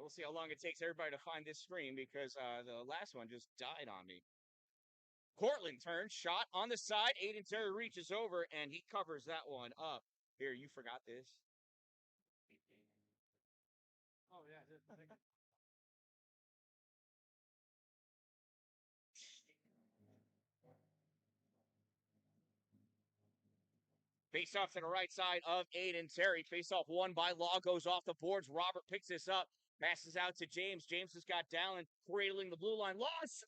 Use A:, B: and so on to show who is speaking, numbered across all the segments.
A: we'll see how long it takes everybody to find this screen because the last one just died on me. Cortland turns, shot on the side. Aiden Terry reaches over, and he covers that one up. Here, you forgot this.
B: Oh, yeah.
A: Face off to the right side of Aiden Terry. Face off one by Law goes off the boards. Robert picks this up, passes out to James. James has got Dalin cradling the blue line. Loss!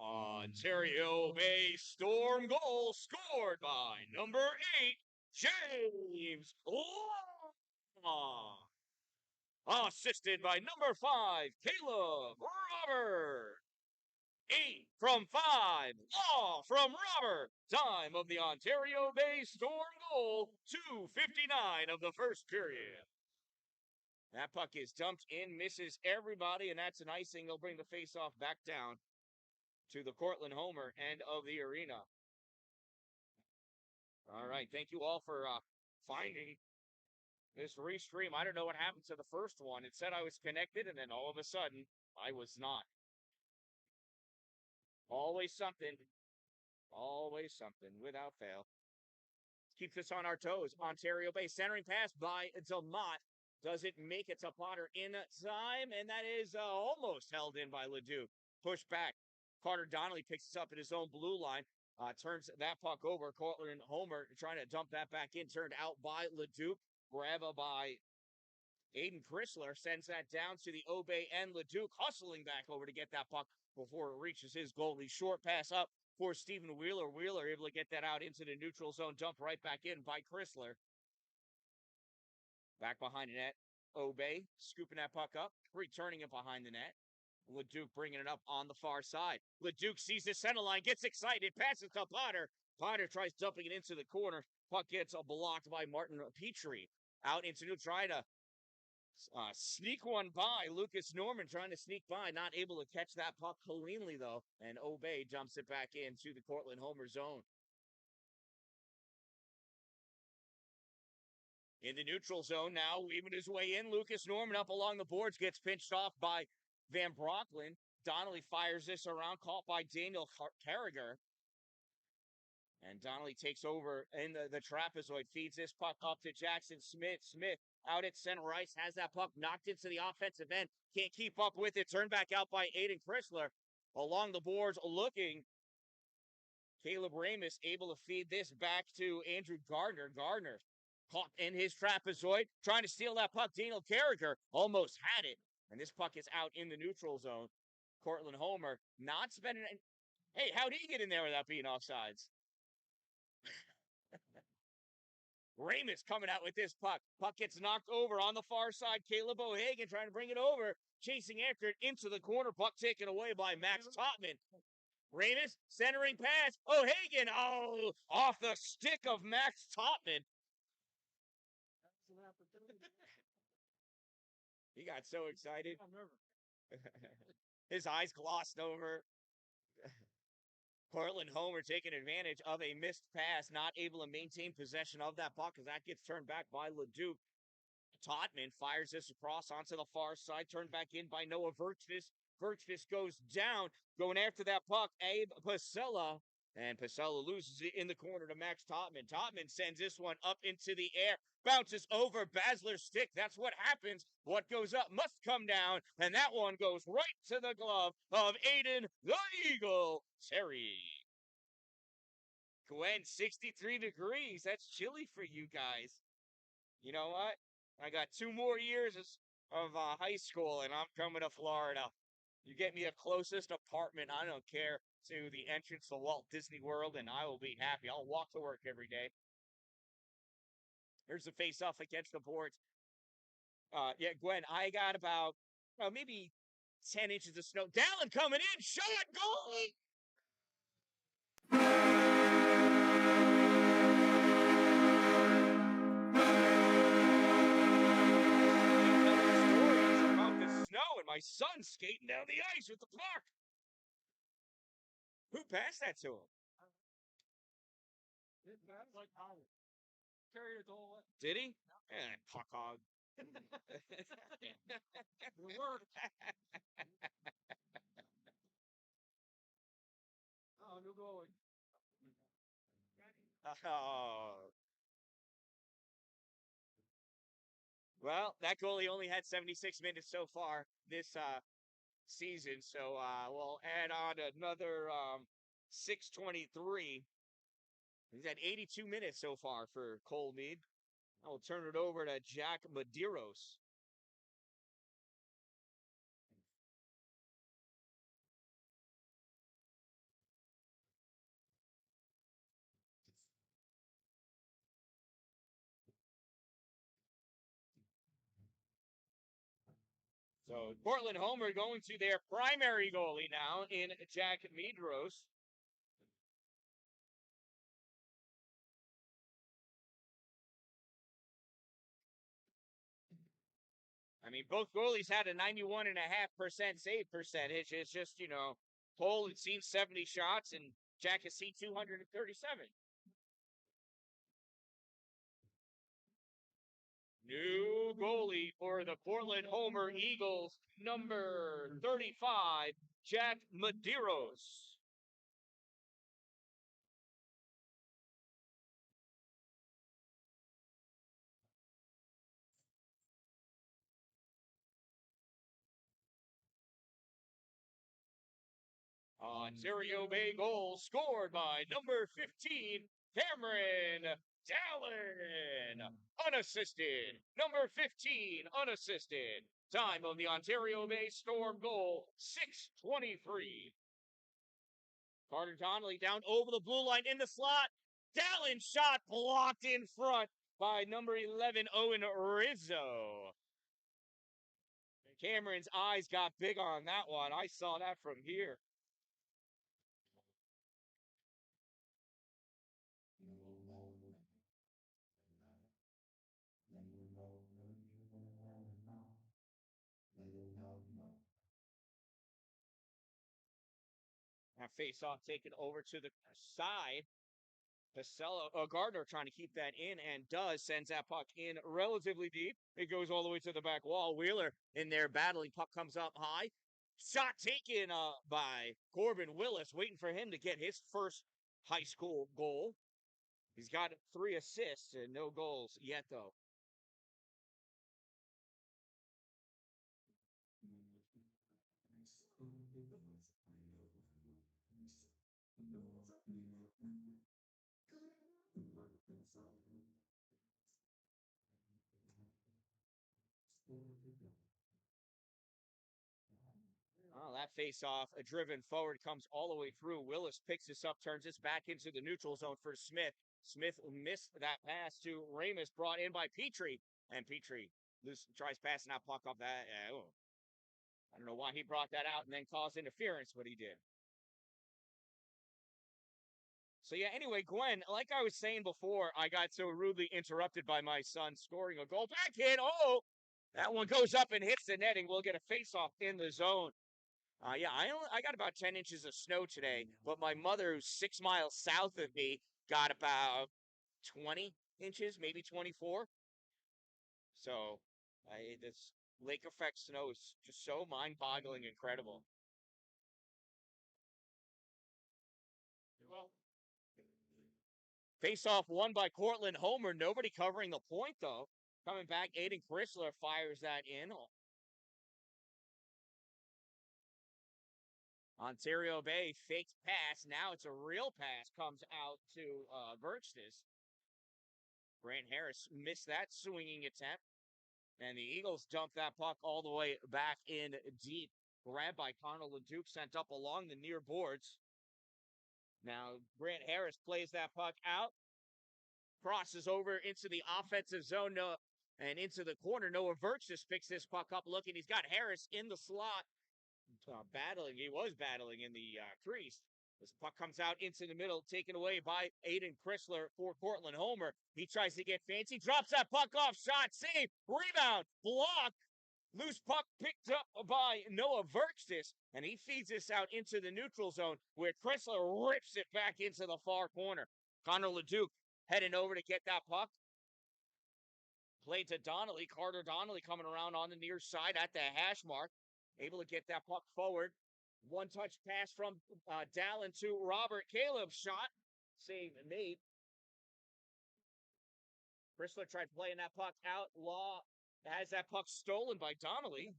A: Ontario Bay Storm goal scored by number 8, James Law. Assisted by number 5, Caleb Robert. 8 from 5, Law from Robert. Time of the Ontario Bay Storm goal, 2:59 of the first period. That puck is dumped in, misses everybody, and that's an icing. They'll bring the face-off back down to the Cortland Homer end of the arena. All right, thank you all for finding this restream. I don't know what happened to the first one. It said I was connected, and then all of a sudden, I was not. Always something. Always something, without fail. Keeps us on our toes. Ontario Bay centering pass by DeMott. Does it make it to Potter in time? And that is almost held in by Leduc. Push back. Carter Donnelly picks it up at his own blue line. Turns that puck over. Cortland Homer trying to dump that back in. Turned out by Leduc. Grab by Aiden Chrysler. Sends that down to the OBay and Leduc. Hustling back over to get that puck before it reaches his goalie. Short pass up for Stephen Wheeler. Wheeler able to get that out into the neutral zone. Dumped right back in by Chrysler. Back behind the net. OBay scooping that puck up. Returning it behind the net. Leduc bringing it up on the far side. Leduc sees the center line, gets excited, passes to Potter. Potter tries dumping it into the corner. Puck gets blocked by Martin Petrie. Out into new, trying to sneak one by. Lucas Norman trying to sneak by, not able to catch that puck cleanly, though. And OBay dumps it back into the Cortland Homer zone. In the neutral zone now, weaving his way in. Lucas Norman up along the boards, gets pinched off by Van Brocklin. Donnelly fires this around, caught by Daniel Carragher. And Donnelly takes over in the trapezoid, feeds this puck up to Jackson Smith. Smith out at center ice, has that puck knocked into the offensive end. Can't keep up with it. Turned back out by Aiden Chrysler. Along the boards, looking. Caleb Ramus able to feed this back to Andrew Gardner. Gardner caught in his trapezoid, trying to steal that puck. Daniel Carragher almost had it. And this puck is out in the neutral zone. Cortland Homer not spending. Hey, how'd he get in there without being offsides? Ramus coming out with this puck. Puck gets knocked over on the far side. Caleb O'Hagan trying to bring it over. Chasing after it into the corner. Puck taken away by Max Topman. Ramus centering pass. O'Hagan. Oh, off the stick of Max Topman. He got so excited. His eyes glossed over. Cortland Homer taking advantage of a missed pass, not able to maintain possession of that puck as that gets turned back by Leduc. Totman fires this across onto the far side, turned back in by Noah Verchvis. Verchvis goes down, going after that puck. Abe Pasella, and Pasella loses it in the corner to Max Totman. Totman sends this one up into the air, bounces over Basler's stick. That's what happens. What goes up must come down, and that one goes right to the glove of Aiden the Eagle Terry. Gwen, 63 degrees. That's chilly for you guys. You know what? I got 2 more years of high school, and I'm coming to Florida. You get me a closest apartment, I don't care. to the entrance to Walt Disney World, and I will be happy. I'll walk to work every day. Here's the face-off against the boards. Yeah, Gwen, I got about maybe 10 inches of snow. Dalin coming in, shot, goalie! Stories about the snow and my son skating down the ice with the puck. Who passed that to him? Like Howard. Carried it the whole way. Did he? Yeah, puck hog. It worked. Oh, no going. Oh. Well, that goalie only had 76 minutes so far this season, so we'll add on another 623. He's had 82 minutes so far for Cole Mead. I will turn it over to Jack Medeiros. So Cortland Homer going to their primary goalie now in Jack Medeiros. I mean, both goalies had a 91.5% save percentage. It's just, Cole had seen 70 shots and Jack has seen 237. New goalie for the Cortland Homer Eagles, number 35, Jack Medeiros. Ontario Bay goal scored by number 15, Cameron Dan-Dalin. Unassisted. Number 15, unassisted. Time of the Ontario Bay Storm goal, 6:23. Carter Donnelly down over the blue line in the slot. Dalin shot blocked in front by number 11, Owen Rizzo. Cameron's eyes got big on that one. I saw that from here. That face-off taken over to the side. Gardner trying to keep that in and does. Sends that puck in relatively deep. It goes all the way to the back wall. Wheeler in there battling. Puck comes up high. Shot taken by Corbin Willis, waiting for him to get his first high school goal. He's got 3 assists and no goals yet, though. Oh, that face-off, a driven forward, comes all the way through. Willis picks this up, turns this back into the neutral zone for Smith. Smith missed that pass to Ramus, brought in by Petrie. And Petrie tries passing that puck off that. I don't know why he brought that out and then caused interference, but he did. So yeah, anyway, Gwen, like I was saying before, I got so rudely interrupted by my son scoring a goal. Backhand, that one goes up and hits the netting. We'll get a face-off in the zone. Yeah, I got about 10 inches of snow today, but my mother, who's 6 miles south of me, got about 20 inches, maybe 24. So, this lake effect snow is just so mind-boggling, incredible. Well, face-off won by Cortland Homer. Nobody covering the point, though. Coming back, Aiden Chrysler fires that in. Ontario Bay faked pass. Now it's a real pass. Comes out to Birchtis. Grant Harris missed that swinging attempt. And the Eagles dump that puck all the way back in deep. Grabbed by Connell LeDuc, sent up along the near boards. Now, Grant Harris plays that puck out, crosses over into the offensive zone and into the corner. Noah Virtus picks this puck up looking. He's got Harris in the slot, battling. He was battling in the crease. This puck comes out into the middle, taken away by Aiden Chrysler for Cortland Homer. He tries to get fancy, drops that puck off, shot, save, rebound, block. Loose puck picked up by Noah Virtus, and he feeds this out into the neutral zone where Chrysler rips it back into the far corner. Connor LeDuc heading over to get that puck. Played to Donnelly. Carter Donnelly coming around on the near side at the hash mark. Able to get that puck forward. One touch pass from Dalin to Robert. Caleb shot. Save made. Chrysler tried playing that puck out. Law has that puck stolen by Donnelly.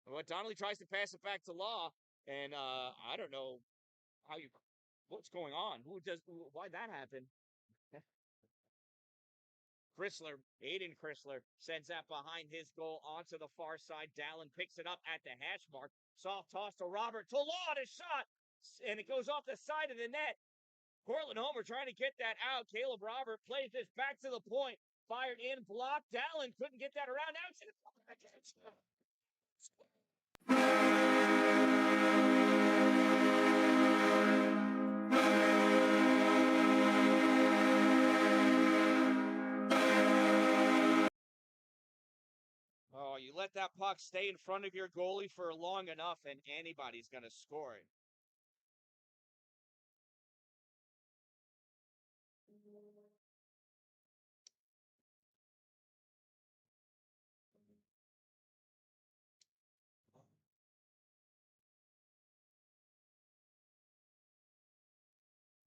A: But Donnelly tries to pass it back to Law. And I don't know what's going on. Why that happened? Aiden Chrysler sends that behind his goal onto the far side. Dalin picks it up at the hash mark. Soft toss to Robert. To Law, a shot. And it goes off the side of the net. Cortland Homer trying to get that out. Caleb Robert plays this back to the point. Fired in, blocked. Dalin couldn't get that around. Now it's in the Oh, you let that puck stay in front of your goalie for long enough, and anybody's going to score it.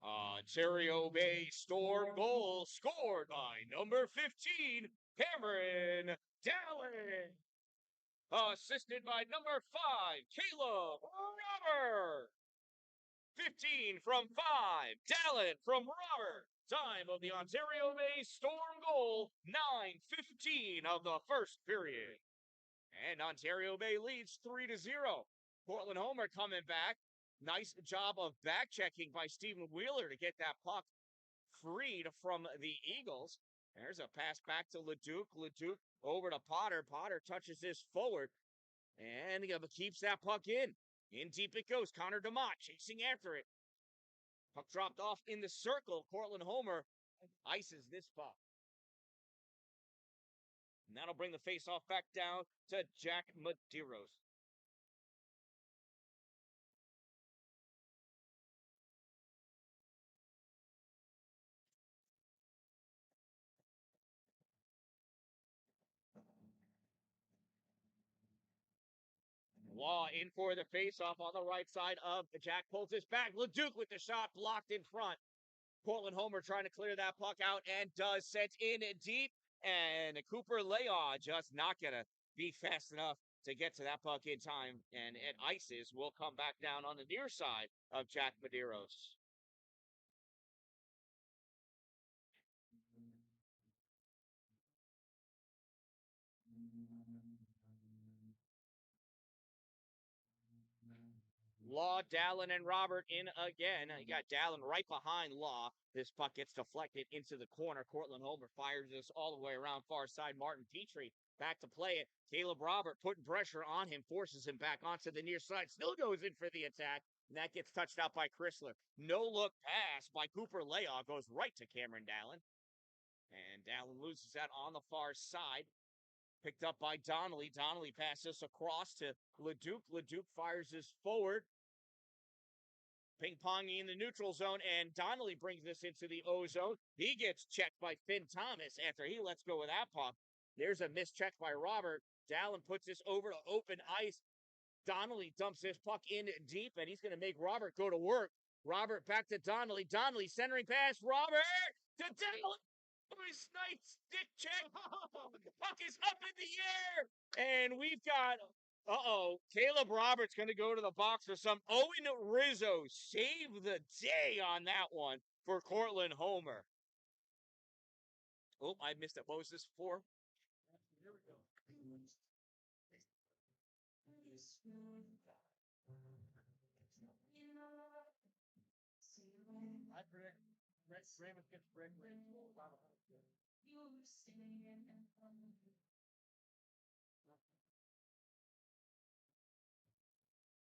A: Ontario Bay Storm goal scored by number 15, Cameron Dalin. Assisted by number 5, Caleb Robert. 15 from 5, Dalin from Robert. Time of the Ontario Bay Storm goal, 9:15 of the first period. And Ontario Bay leads 3-0. Cortland Homer coming back. Nice job of back checking by Stephen Wheeler to get that puck freed from the Eagles. There's a pass back to LeDuc. LeDuc over to Potter. Potter touches this forward and keeps that puck in. In deep it goes. Connor DeMott chasing after it. Puck dropped off in the circle. Cortland Homer ices this puck. And that'll bring the faceoff back down to Jack Medeiros. Law in for the faceoff on the right side of Jack. Pulls this back. LeDuc with the shot blocked in front. Cortland Homer trying to clear that puck out and does. Sent in deep. And Cooper Leaw just not going to be fast enough to get to that puck in time. And it ices will come back down on the near side of Jack Medeiros. Law, Dalin, and Robert in again. You got Dalin right behind Law. This puck gets deflected into the corner. Cortland Homer fires this all the way around far side. Martin Petrie back to play it. Caleb Robert putting pressure on him, forces him back onto the near side. Still goes in for the attack. And that gets touched out by Chrysler. No look pass by Cooper Leaw goes right to Cameron Dalin. And Dalin loses that on the far side. Picked up by Donnelly. Donnelly passes across to LeDuc. LeDuc fires this forward. Ping-ponging in the neutral zone, and Donnelly brings this into the O zone. He gets checked by Finn Thomas after he lets go of that puck. There's a missed check by Robert. Dalin puts this over to open ice. Donnelly dumps this puck in deep, and he's going to make Robert go to work. Robert back to Donnelly. Donnelly centering pass. Robert to Dalin. Nice stick check. The puck is up in the air. And we've got, Caleb Roberts going to go to the box for some. Owen Rizzo saved the day on that one for Cortland Homer. Oh, I missed it. What was this for? Here we go.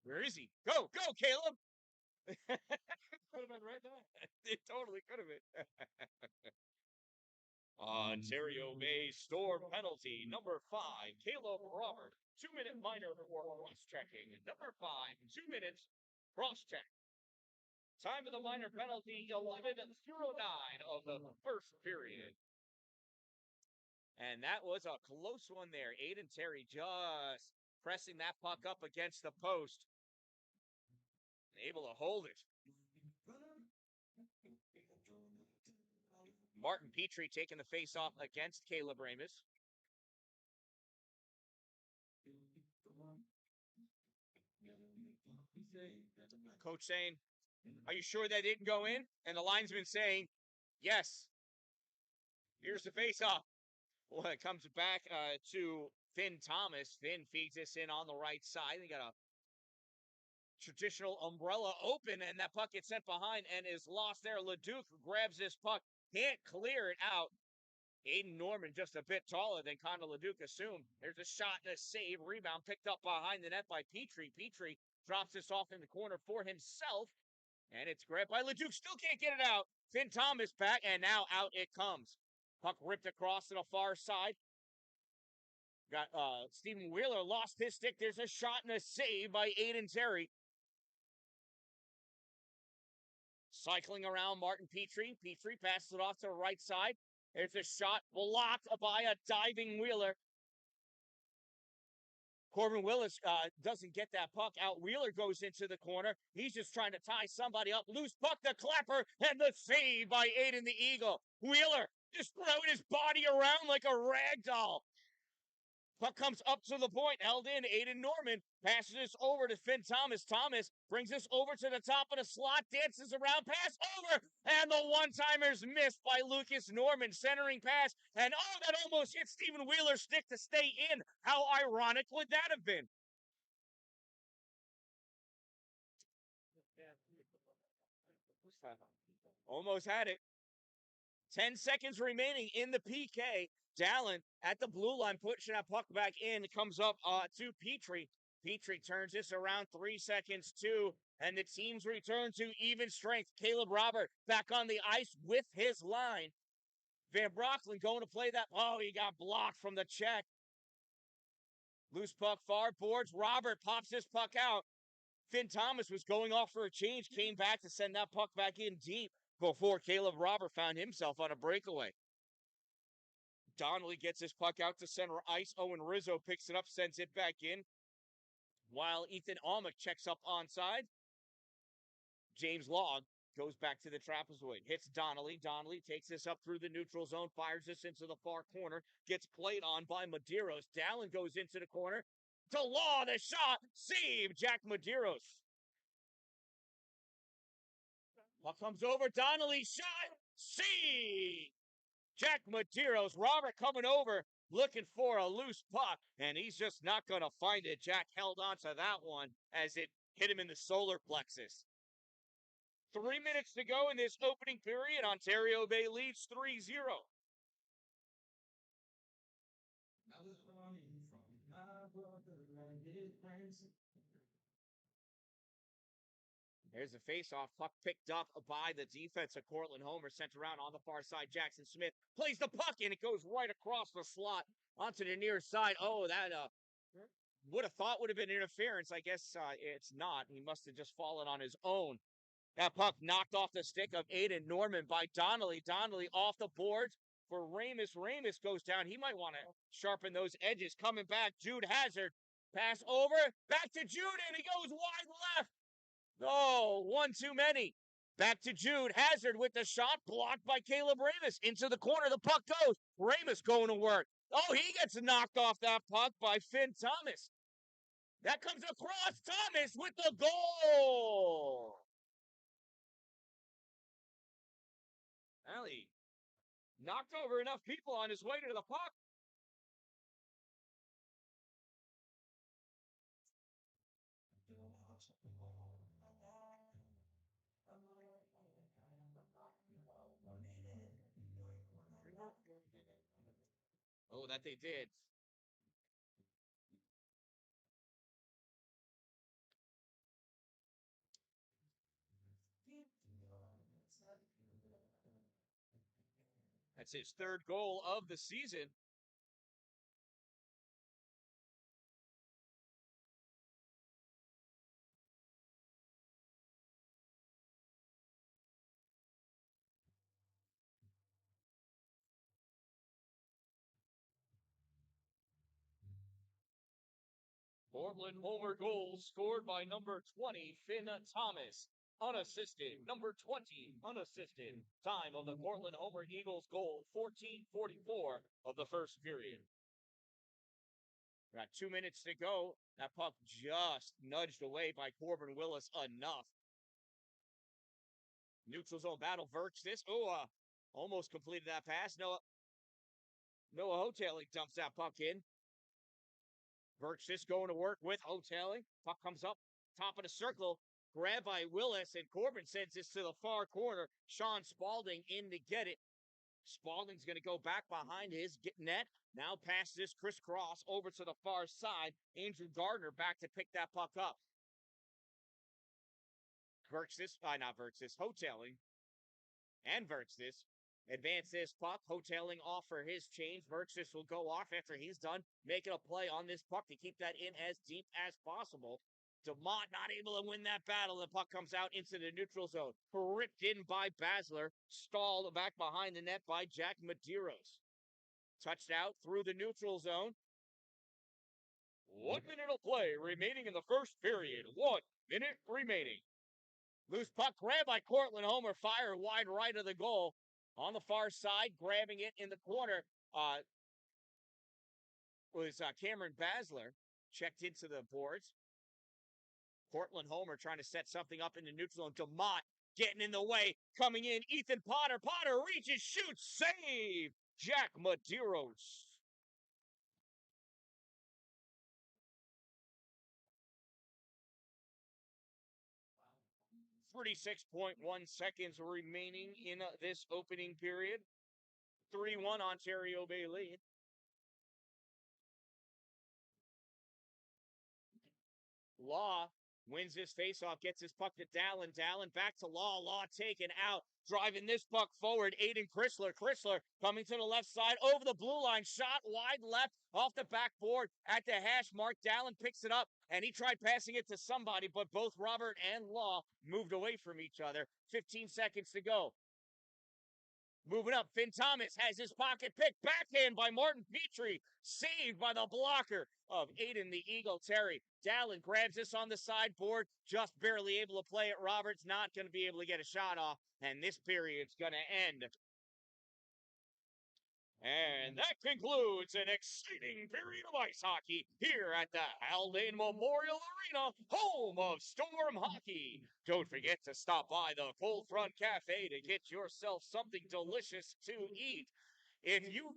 A: Where is he? Go, go, Caleb! Could have been right there. It totally could have been. Ontario Bay store penalty number 5, Caleb Robert. 2-minute minor for cross-checking. Number 5, 2 minutes cross-check. Time of the minor penalty, 11:09 of the first period. And that was a close one there. Aiden Terry just pressing that puck up against the post. Able to hold it. Martin Petrie taking the face-off against Caleb Ramis. Coach saying, are you sure that didn't go in? And the linesman saying, yes. Here's the face-off. Well, it comes back to Finn Thomas. Finn feeds this in on the right side. They got a traditional umbrella open, and that puck gets sent behind and is lost there. Leduc grabs this puck, can't clear it out. Aiden Norman just a bit taller than Connor Leduc assumed. There's a shot and a save. Rebound picked up behind the net by Petrie. Petrie drops this off in the corner for himself, and it's grabbed by Leduc. Still can't get it out. Finn Thomas back, and now out it comes. Puck ripped across to the far side. Got Stephen Wheeler lost his stick. There's a shot and a save by Aiden Terry. Cycling around Martin Petrie. Petrie passes it off to the right side. There's a shot blocked by a diving Wheeler. Corbin Willis doesn't get that puck out. Wheeler goes into the corner. He's just trying to tie somebody up. Loose puck to Clapper, and the save by Aiden the Eagle. Wheeler just throwing his body around like a rag doll. Puck comes up to the point, held in. Aiden Norman passes this over to Finn Thomas. Thomas brings this over to the top of the slot, dances around, pass over, and the one-timer's missed by Lucas Norman. Centering pass, and oh, that almost hit Stephen Wheeler's stick to stay in. How ironic would that have been? Almost had it. 10 seconds remaining in the PK. Dalin at the blue line, pushing that puck back in. It comes up to Petrie. Petrie turns this around 3 seconds, too. And the teams return to even strength. Caleb Robert back on the ice with his line. Van Brocklin going to play that. Oh, he got blocked from the check. Loose puck far boards. Robert pops this puck out. Finn Thomas was going off for a change, came back to send that puck back in deep before Caleb Robert found himself on a breakaway. Donnelly gets his puck out to center ice. Owen Rizzo picks it up, sends it back in. While Ethan Almack checks up onside. James Logg goes back to the trapezoid. Hits Donnelly. Donnelly takes this up through the neutral zone, fires this into the far corner. Gets played on by Medeiros. Dalin goes into the corner. To Law, the shot. Save, Jack Medeiros. Puck comes over. Donnelly shot. See. Jack Medeiros. Robert coming over, looking for a loose puck, and he's just not going to find it. Jack held on to that one as it hit him in the solar plexus. 3 minutes to go in this opening period. Ontario Bay leads 3-0. There's a face-off. Puck picked up by the defense of Cortland Homer. Sent around on the far side. Jackson Smith plays the puck, and it goes right across the slot onto the near side. Oh, that would have thought would have been interference. I guess it's not. He must have just fallen on his own. That puck knocked off the stick of Aiden Norman by Donnelly. Donnelly off the boards for Ramis. Ramis goes down. He might want to sharpen those edges. Coming back, Jude Hazard. Pass over. Back to Jude, and he goes wide left. Oh, one too many. Back to Jude. Hazard with the shot blocked by Caleb Ramis. Into the corner. The puck goes. Ramis going to work. Oh, he gets knocked off that puck by Finn Thomas. That comes across. Thomas with the goal. Allie knocked over enough people on his way to the puck. Oh, that they did. That's his third goal of the season. Cortland homer goal scored by number 20, Finn Thomas. Unassisted. Number 20, unassisted. Time of the Cortland Homer Eagles goal, 14:44 of the first period. Got 2 minutes to go. That puck just nudged away by Corbin Willis enough. Neutral zone battle. Verts this. Almost completed that pass. Noah Hoteling dumps that puck in. Verts this going to work with Hoteling. Puck comes up, top of the circle. Grabbed by Willis, and Corbin sends this to the far corner. Sean Spalding in to get it. Spalding's going to go back behind his net. Now pass this crisscross over to the far side. Andrew Gardner back to pick that puck up. Hoteling. And Verts advance this puck. Hoteling off for his change. Verts will go off after he's done making a play on this puck to keep that in as deep as possible. DeMott not able to win that battle. The puck comes out into the neutral zone. Ripped in by Basler. Stalled back behind the net by Jack Medeiros. Touched out through the neutral zone. 1 minute of play remaining in the first period. 1 minute remaining. Loose puck grabbed by Cortland Homer. Fire wide right of the goal. On the far side, grabbing it in the corner was Cameron Basler. Checked into the boards. Cortland Homer trying to set something up in the neutral zone. DeMott getting in the way. Coming in. Ethan Potter. Potter reaches, shoots, save. Jack Medeiros. 36.1 seconds remaining in this opening period. 3-1 Ontario Bay lead. Law wins this faceoff, gets his puck to Dan-Dalin. Dan-Dalin back to Law. Law taken out. Driving this puck forward, Aiden Chrysler. Chrysler coming to the left side, over the blue line. Shot wide left, off the backboard at the hash mark. Dan-Dalin picks it up, and he tried passing it to somebody, but both Robert and Law moved away from each other. 15 seconds to go. Moving up, Finn Thomas has his pocket picked. Backhand by Martin Petrie. Saved by the blocker of Aiden the Eagle Terry. Dan-Dalin grabs this on the sideboard. Just barely able to play it. Roberts not going to be able to get a shot off. And this period's going to end. And that concludes an exciting period of ice hockey here at the Haldane Memorial Arena, home of Storm Hockey. Don't forget to stop by the Cold Front Cafe to get yourself something delicious to eat. If you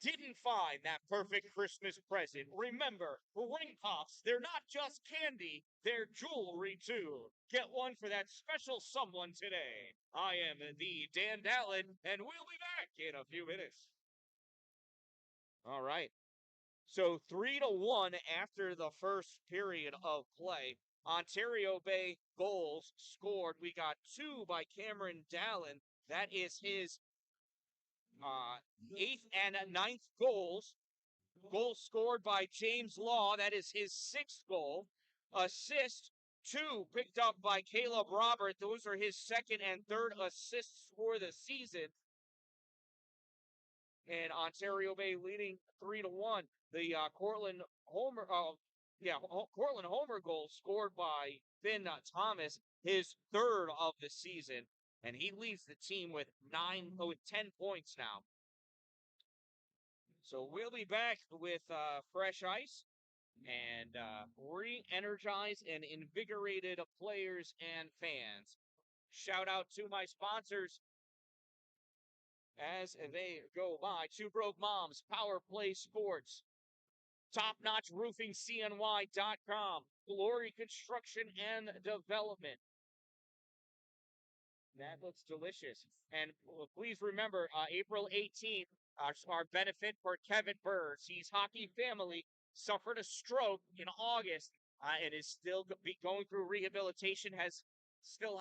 A: didn't find that perfect Christmas present, remember, ring pops, they're not just candy, they're jewelry too. Get one for that special someone today. I am the Dan-Dalin, and we'll be back in a few minutes. All right. So 3-1 after the first period of play. Ontario Bay goals scored. We got 2 by Cameron Dan-Dalin. That is his 8th and 9th goals. Goal scored by James Law. That is his 6th goal. Assist 2 picked up by Caleb Robert. Those are his 2nd and 3rd assists for the season. And Ontario Bay leading 3-1. The Cortland Homer goal scored by Finn Thomas, his 3rd of the season, and he leads the team with 10 points now. So we'll be back with fresh ice and re-energized and invigorated players and fans. Shout out to my sponsors as they go by. Two Broke Moms, Power Play Sports, Top Notch Roofing, CNY.com, Glory Construction and Development. That looks delicious. And please remember, April 18th, our benefit for Kevin Burrs. His hockey family suffered a stroke in August and is still going through rehabilitation. Has still,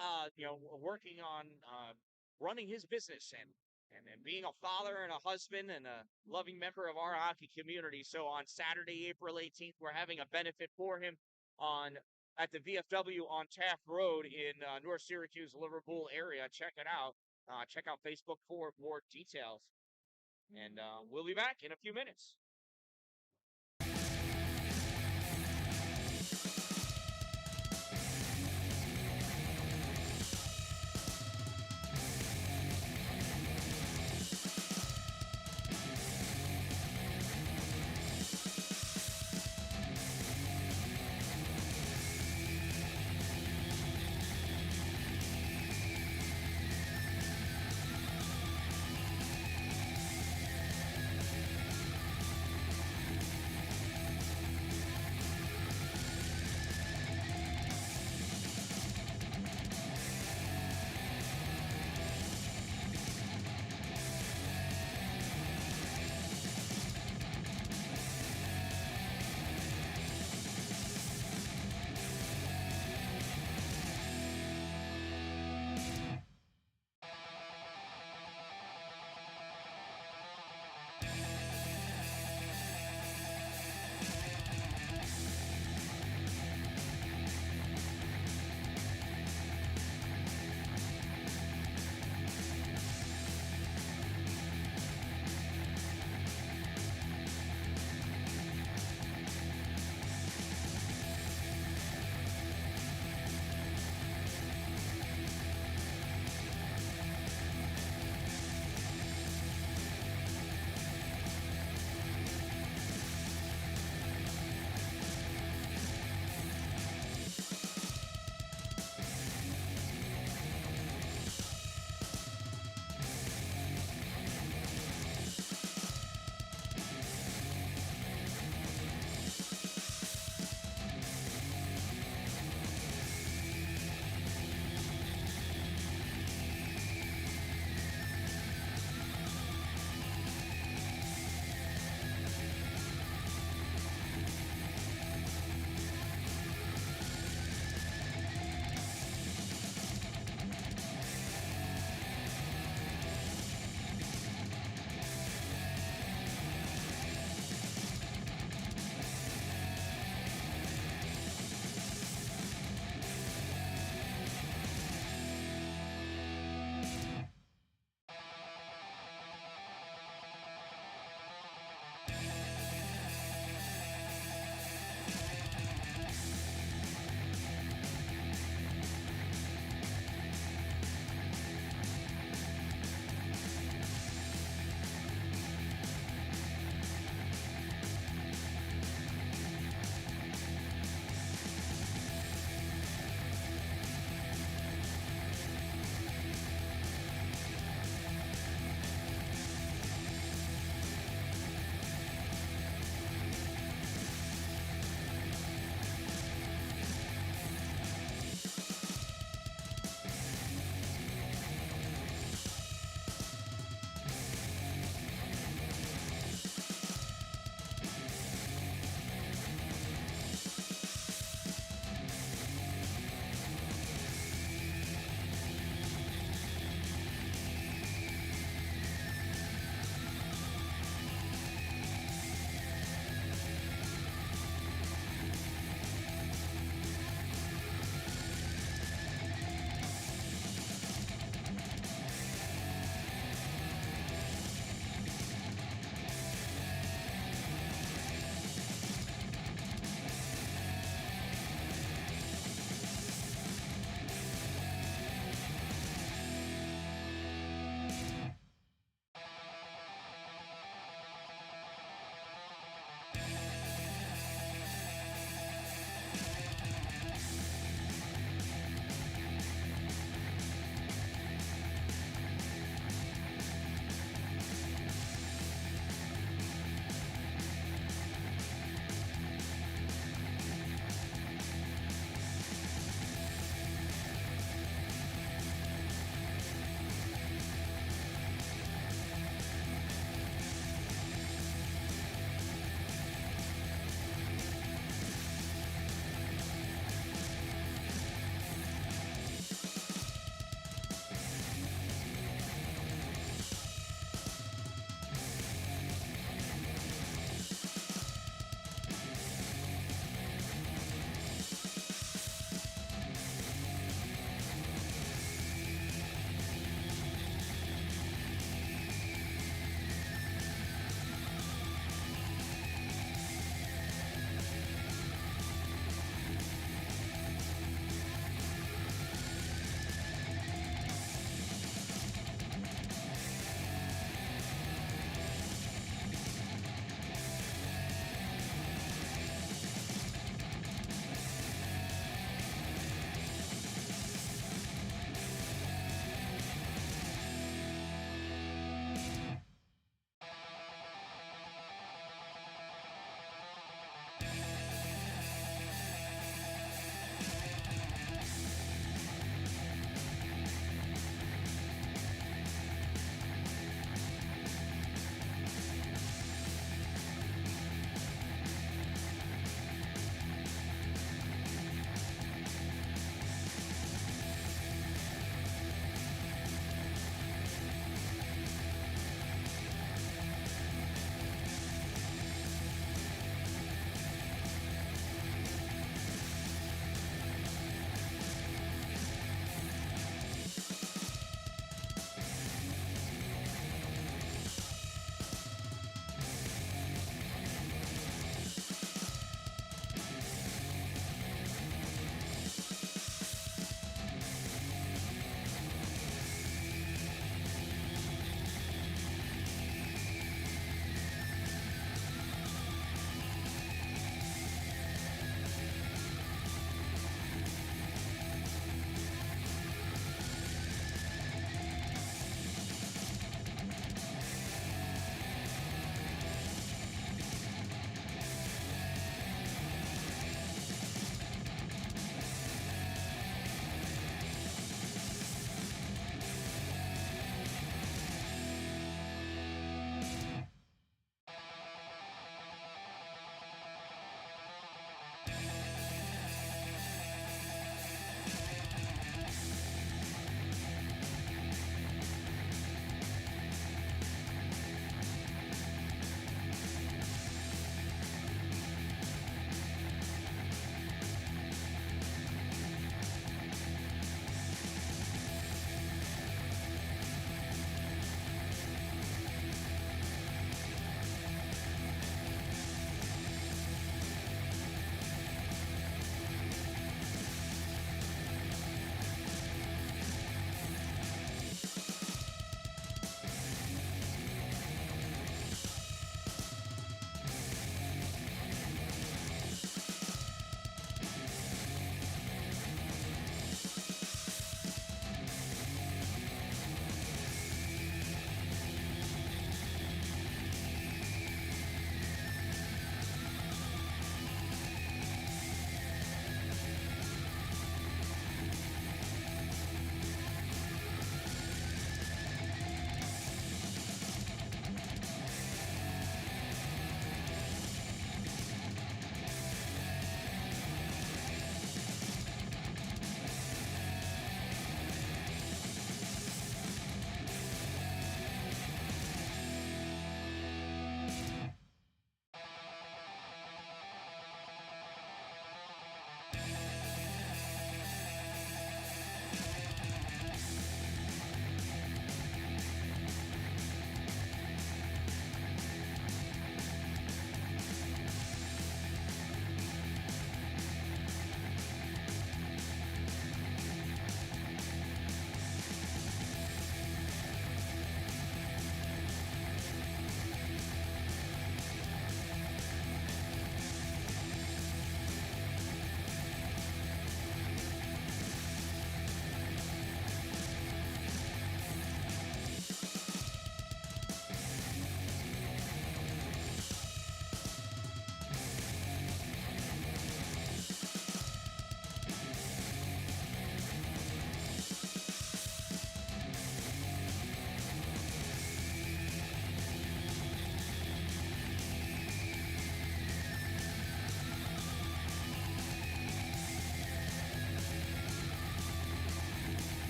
A: working on running his business and being a father and a husband and a loving member of our hockey community. So on Saturday, April 18th, we're having a benefit for him on at the VFW on Taft Road in North Syracuse, Liverpool area. Check it out. Check out Facebook for more details. And we'll be back in a few minutes.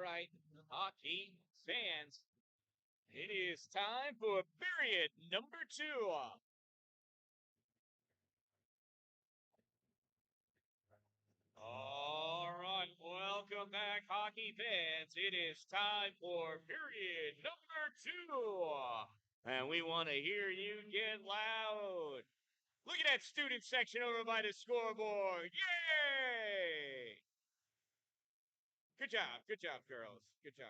A: right, hockey fans, it is time for period number 2. All right, welcome back, hockey fans. It is time for period number 2. And we want to hear you get loud. Look at that student section over by the scoreboard. Yay! Good job, girls. Good job.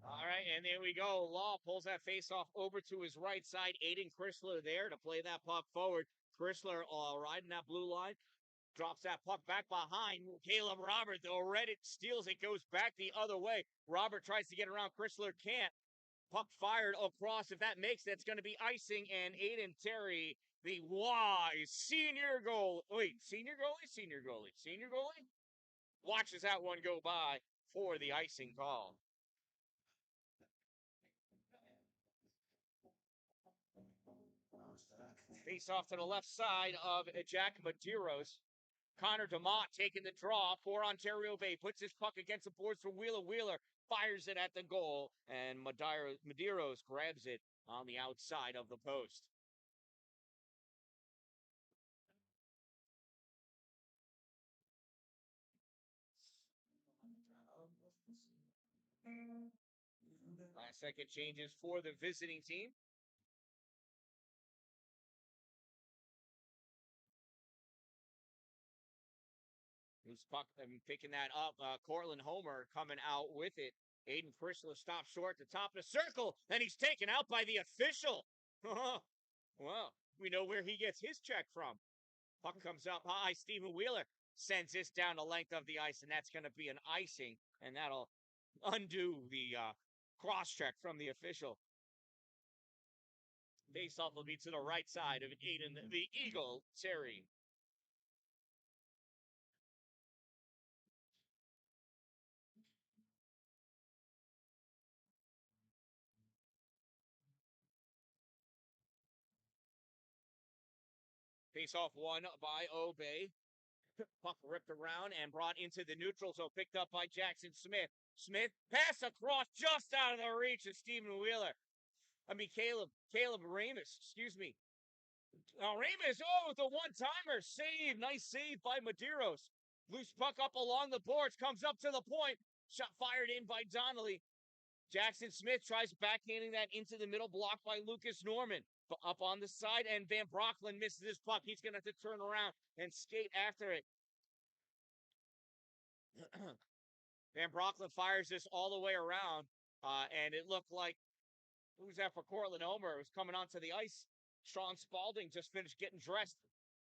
A: All right, and there we go. Law pulls that face off over to his right side. Aiden Chrysler there to play that puck forward. Chrysler riding that blue line. Drops that puck back behind Caleb Robert, though. Reddit steals it, goes back the other way. Robert tries to get around. Chrysler can't. Puck fired across. If that makes it, it's going to be icing. And Aiden Terry, the wise senior goal. Wait, senior goalie? Senior goalie. Senior goalie? Watches that one go by for the icing call. Face off to the left side of Jack Medeiros. Connor DeMott taking the draw for Ontario Bay. Puts his puck against the boards for Wheeler. Wheeler fires it at the goal, and Medeiros grabs it on the outside of the post. Last second changes for the visiting team. Who's picking that up? Cortland Homer coming out with it. Aiden Chrysler stops short at the top of the circle, and he's taken out by the official. Well, we know where he gets his check from. Puck comes up high. Stephen Wheeler sends this down the length of the ice, and that's going to be an icing, and that'll undo the cross check from the official. Face off will be to the right side of Aiden, the Eagle, Terry. Face off one by OBay. Puck ripped around and brought into the neutral zone, picked up by Jackson Smith. Smith pass across just out of the reach of Stephen Wheeler. Caleb Ramus, excuse me. Ramus, the one-timer save. Nice save by Medeiros. Loose puck up along the boards, comes up to the point. Shot fired in by Donnelly. Jackson Smith tries backhanding that into the middle, blocked by Lucas Norman. Up on the side, and Van Brocklin misses his puck. He's going to have to turn around and skate after it. Van Brocklin fires this all the way around, and it looked like, who's that for Cortland Homer? It was coming onto the ice. Sean Spalding just finished getting dressed.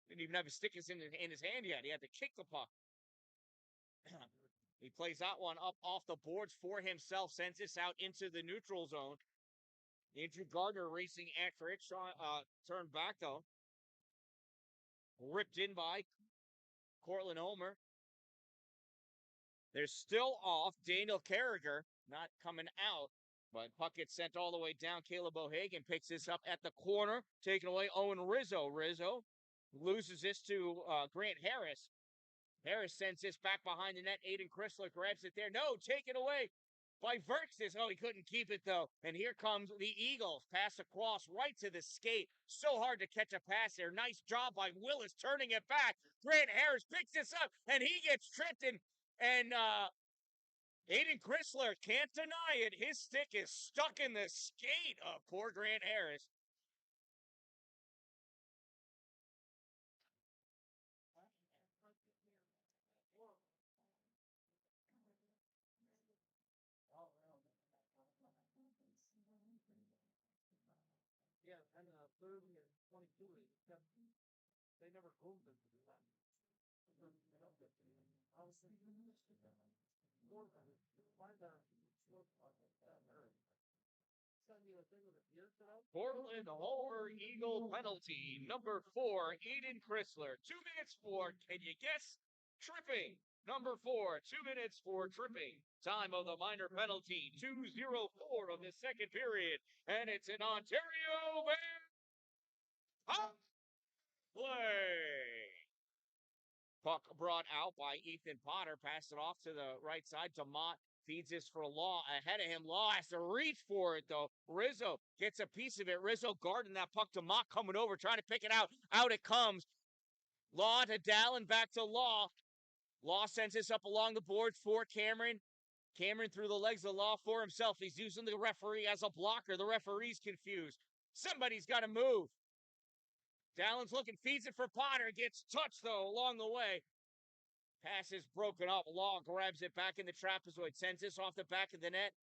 A: Didn't even have his stickers in his hand yet. He had to kick the puck. He plays that one up off the boards for himself, sends this out into the neutral zone. Andrew Gardner racing after it. Sean turned back, though. Ripped in by Cortland Homer. They're still off. Daniel Carragher not coming out, but puck gets sent all the way down. Caleb O'Hagan picks this up at the corner, taking away Owen Rizzo. Rizzo loses this to Grant Harris. Harris sends this back behind the net. Aiden Chrysler grabs it there. No, taken away by Verxis. Oh, he couldn't keep it, though. And here comes the Eagles. Pass across right to the skate. So hard to catch a pass there. Nice job by Willis turning it back. Grant Harris picks this up, and he gets tripped, and Aiden Chrysler can't deny it. His stick is stuck in the skate of poor Grant Harris.
B: And 30 and 22, they never groomed them to do that. I was thinking,
A: Cortland Homer Eagle penalty. Number 4, Eden Chrysler. 2 minutes for, can you guess? Tripping. Number 4, 2 minutes for tripping. Time of the minor penalty, 2:04 of the second period. And it's an Ontario Bear play. Puck brought out by Ethan Potter. Passed it off to the right side. DeMott feeds this for Law. Ahead of him, Law has to reach for it, though. Rizzo gets a piece of it. Rizzo guarding that puck. DeMott coming over, trying to pick it out. Out it comes. Law to Dalin, back to Law. Law sends this up along the boards for Cameron. Cameron through the legs of Law for himself. He's using the referee as a blocker. The referee's confused. Somebody's got to move. Dallin's looking, feeds it for Potter. Gets touched, though, along the way. Pass is broken up. Law grabs it back in the trapezoid. Sends this off the back of the net.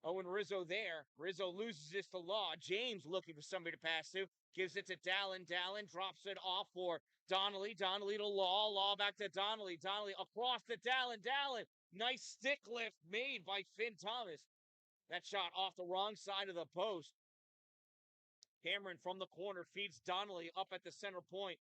A: Owen Rizzo there. Rizzo loses this to Law. James looking for somebody to pass to. Gives it to Dalin. Dalin drops it off for Donnelly. Donnelly to Law. Law back to Donnelly. Donnelly across to Dalin. Dalin. Nice stick lift made by Finn Thomas. That shot off the wrong side of the post. Cameron from the corner feeds Donnelly up at the center point.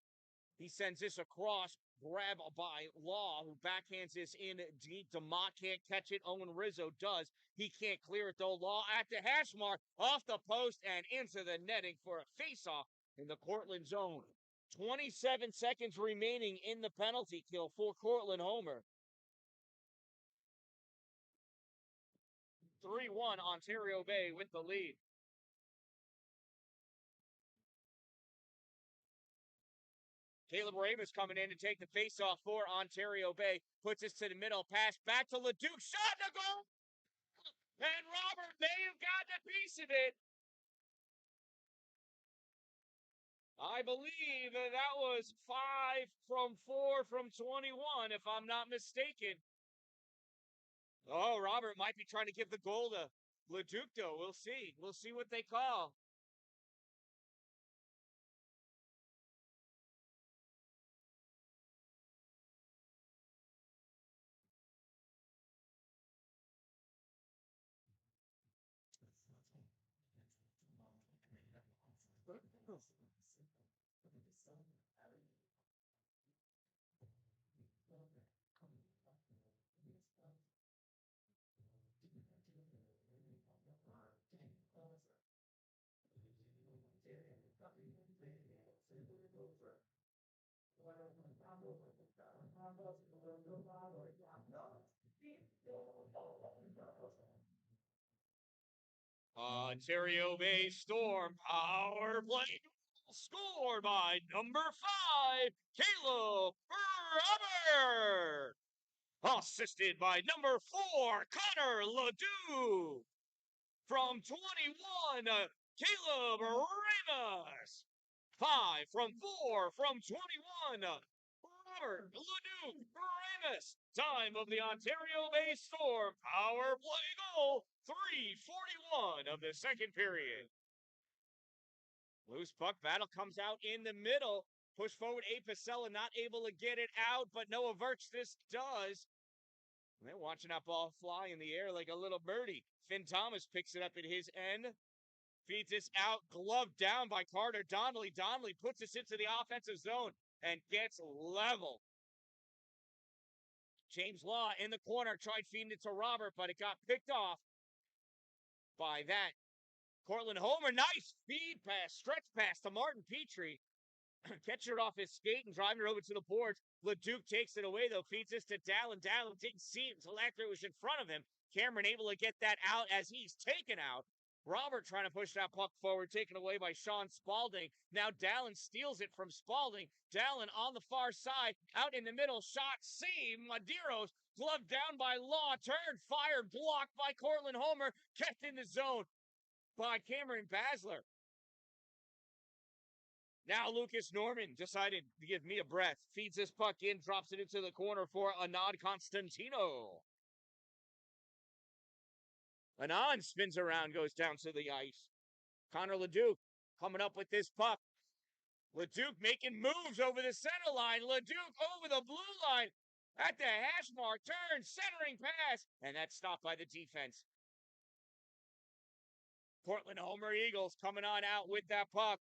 A: He sends this across, grab by Law, who backhands this in deep. DeMott can't catch it. Owen Rizzo does. He can't clear it, though. Law at the hash mark, off the post and into the netting for a face-off in the Cortland zone. 27 seconds remaining in the penalty kill for Cortland Homer. 3-1 Ontario Bay with the lead. Caleb Ramus coming in to take the faceoff for Ontario Bay. Puts this to the middle. Pass back to Leduc. Shot to goal! And Robert may have gotten a piece of it. I believe that was 5 from 4 from 21, if I'm not mistaken. Oh, Robert might be trying to give the goal to Leduc, though. We'll see. We'll see what they call. Ontario Bay Storm power play scored by number 5, Caleb Robert. Assisted by number 4, Connor Ledoux. From 21, Caleb Ramos. 5 from 4 from 21, Robert Ledoux Ramos. Time of the Ontario Bay Storm power play goal, 3:41 of the second period. Loose puck battle comes out in the middle. Push forward, A. Pacella not able to get it out, but Noah Verch does. And they're watching that ball fly in the air like a little birdie. Finn Thomas picks it up at his end. Feeds this out, gloved down by Carter Donnelly. Donnelly puts this into the offensive zone and gets level. James Law in the corner tried feeding it to Robert, but it got picked off by that. Cortland Homer, nice feed pass, stretch pass to Martin Petrie. Catching it off his skate and driving it over to the boards. Leduc takes it away, though. Feeds this to Dalin. Dalin didn't see it until after it was in front of him. Cameron able to get that out as he's taken out. Robert trying to push that puck forward, taken away by Sean Spalding. Now Dalin steals it from Spalding. Dalin on the far side, out in the middle, shot, save, Medeiros, gloved down by Law, turned, fired, blocked by Cortland Homer, kept in the zone by Cameron Basler. Now Lucas Norman decided to give me a breath. Feeds this puck in, drops it into the corner for Anand Constantino. Anand spins around, goes down to the ice. Connor Leduc coming up with this puck. LeDuc making moves over the center line. LeDuc over the blue line at the hash mark. Turn, centering pass. And that's stopped by the defense. Cortland Homer Eagles coming on out with that puck.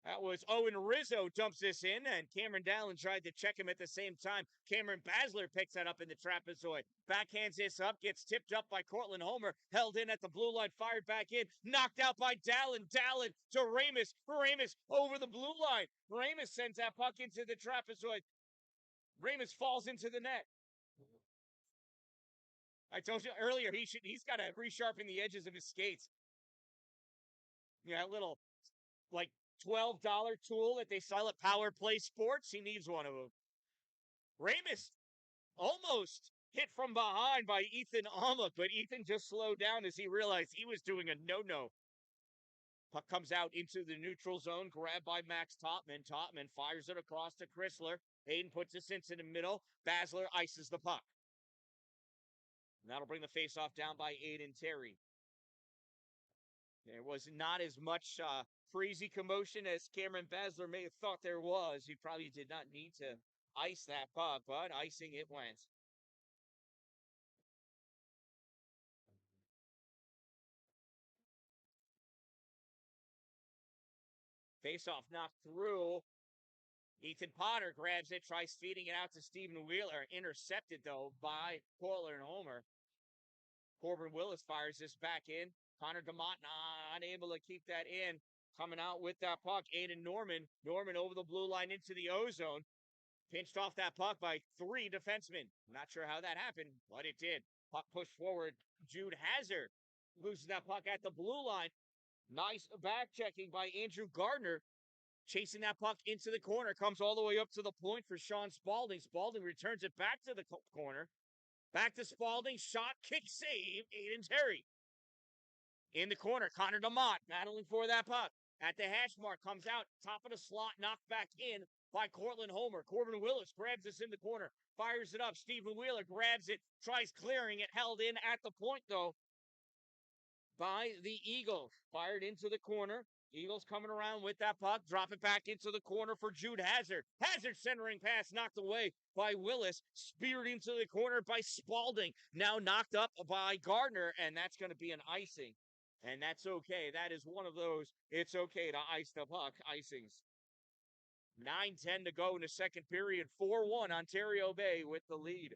A: That was Owen Rizzo dumps this in, and Cameron Dallin tried to check him at the same time. Cameron Basler picks that up in the trapezoid. Backhands this up, gets tipped up by Cortland Homer, held in at the blue line, fired back in, knocked out by Dallin. Dallin to Ramus. Ramus over the blue line. Ramus sends that puck into the trapezoid. Ramus falls into the net. I told you earlier he's got to resharpen the edges of his skates. Yeah, that little like $12 tool that they sell at Power Play Sports. He needs one of them. Ramus almost hit from behind by Ethan Almuk, but Ethan just slowed down as he realized he was doing a no-no. Puck comes out into the neutral zone, grabbed by Max Topman. Topman fires it across to Chrysler. Hayden puts this into the middle. Basler ices the puck. And that'll bring the faceoff down by Aiden Terry. There was not as much crazy commotion as Cameron Basler may have thought there was. He probably did not need to ice that puck, but icing it went. Faceoff knocked through. Ethan Potter grabs it, tries feeding it out to Stephen Wheeler. Intercepted, though, by Cortland Homer. Corbin Willis fires this back in. Connor DeMott not able to keep that in. Coming out with that puck, Aiden Norman. Norman over the blue line into the O-zone. Pinched off that puck by 3 defensemen. Not sure how that happened, but it did. Puck pushed forward. Jude Hazard loses that puck at the blue line. Nice back checking by Andrew Gardner. Chasing that puck into the corner. Comes all the way up to the point for Sean Spaulding. Spaulding returns it back to the corner. Back to Spaulding. Shot, kick, save. Aiden Terry. In the corner, Connor DeMott battling for that puck. At the hash mark, comes out, top of the slot, knocked back in by Cortland Homer. Corbin Willis grabs this in the corner, fires it up. Stephen Wheeler grabs it, tries clearing it, held in at the point, though, by the Eagles. Fired into the corner. Eagles coming around with that puck, drop it back into the corner for Jude Hazard. Hazard centering pass knocked away by Willis, speared into the corner by Spaulding. Now knocked up by Gardner, and that's going to be an icing. And that's okay. That is one of those, it's okay to ice the puck icings. 9:10 to go in the second period. 4-1 Ontario Bay with the lead.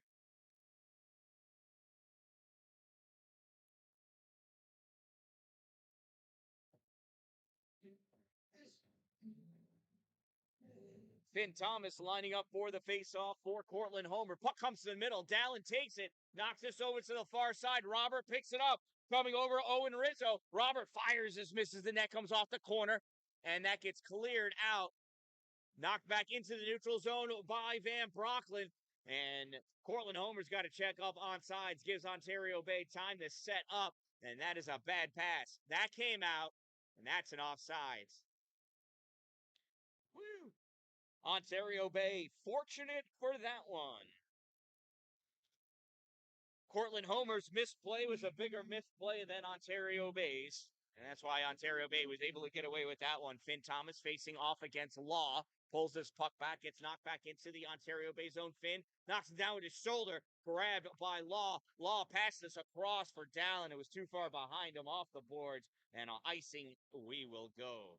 A: Finn Thomas lining up for the faceoff for Cortland Homer. Puck comes to the middle. Dallin takes it. Knocks this over to the far side. Robert picks it up. Coming over Owen Rizzo. Robert fires this, misses the net, comes off the corner. And that gets cleared out. Knocked back into the neutral zone by Van Brocklin. And Cortland Homer's got to check up on sides. Gives Ontario Bay time to set up. And that is a bad pass. That came out. And that's an offsides. Woo! Ontario Bay, fortunate for that one. Cortland Homer's misplay was a bigger misplay than Ontario Bay's. And that's why Ontario Bay was able to get away with that one. Finn Thomas facing off against Law. Pulls this puck back, gets knocked back into the Ontario Bay zone. Finn knocks it down with his shoulder, grabbed by Law. Law passes across for Dallin. It was too far behind him off the boards. And on icing, we will go.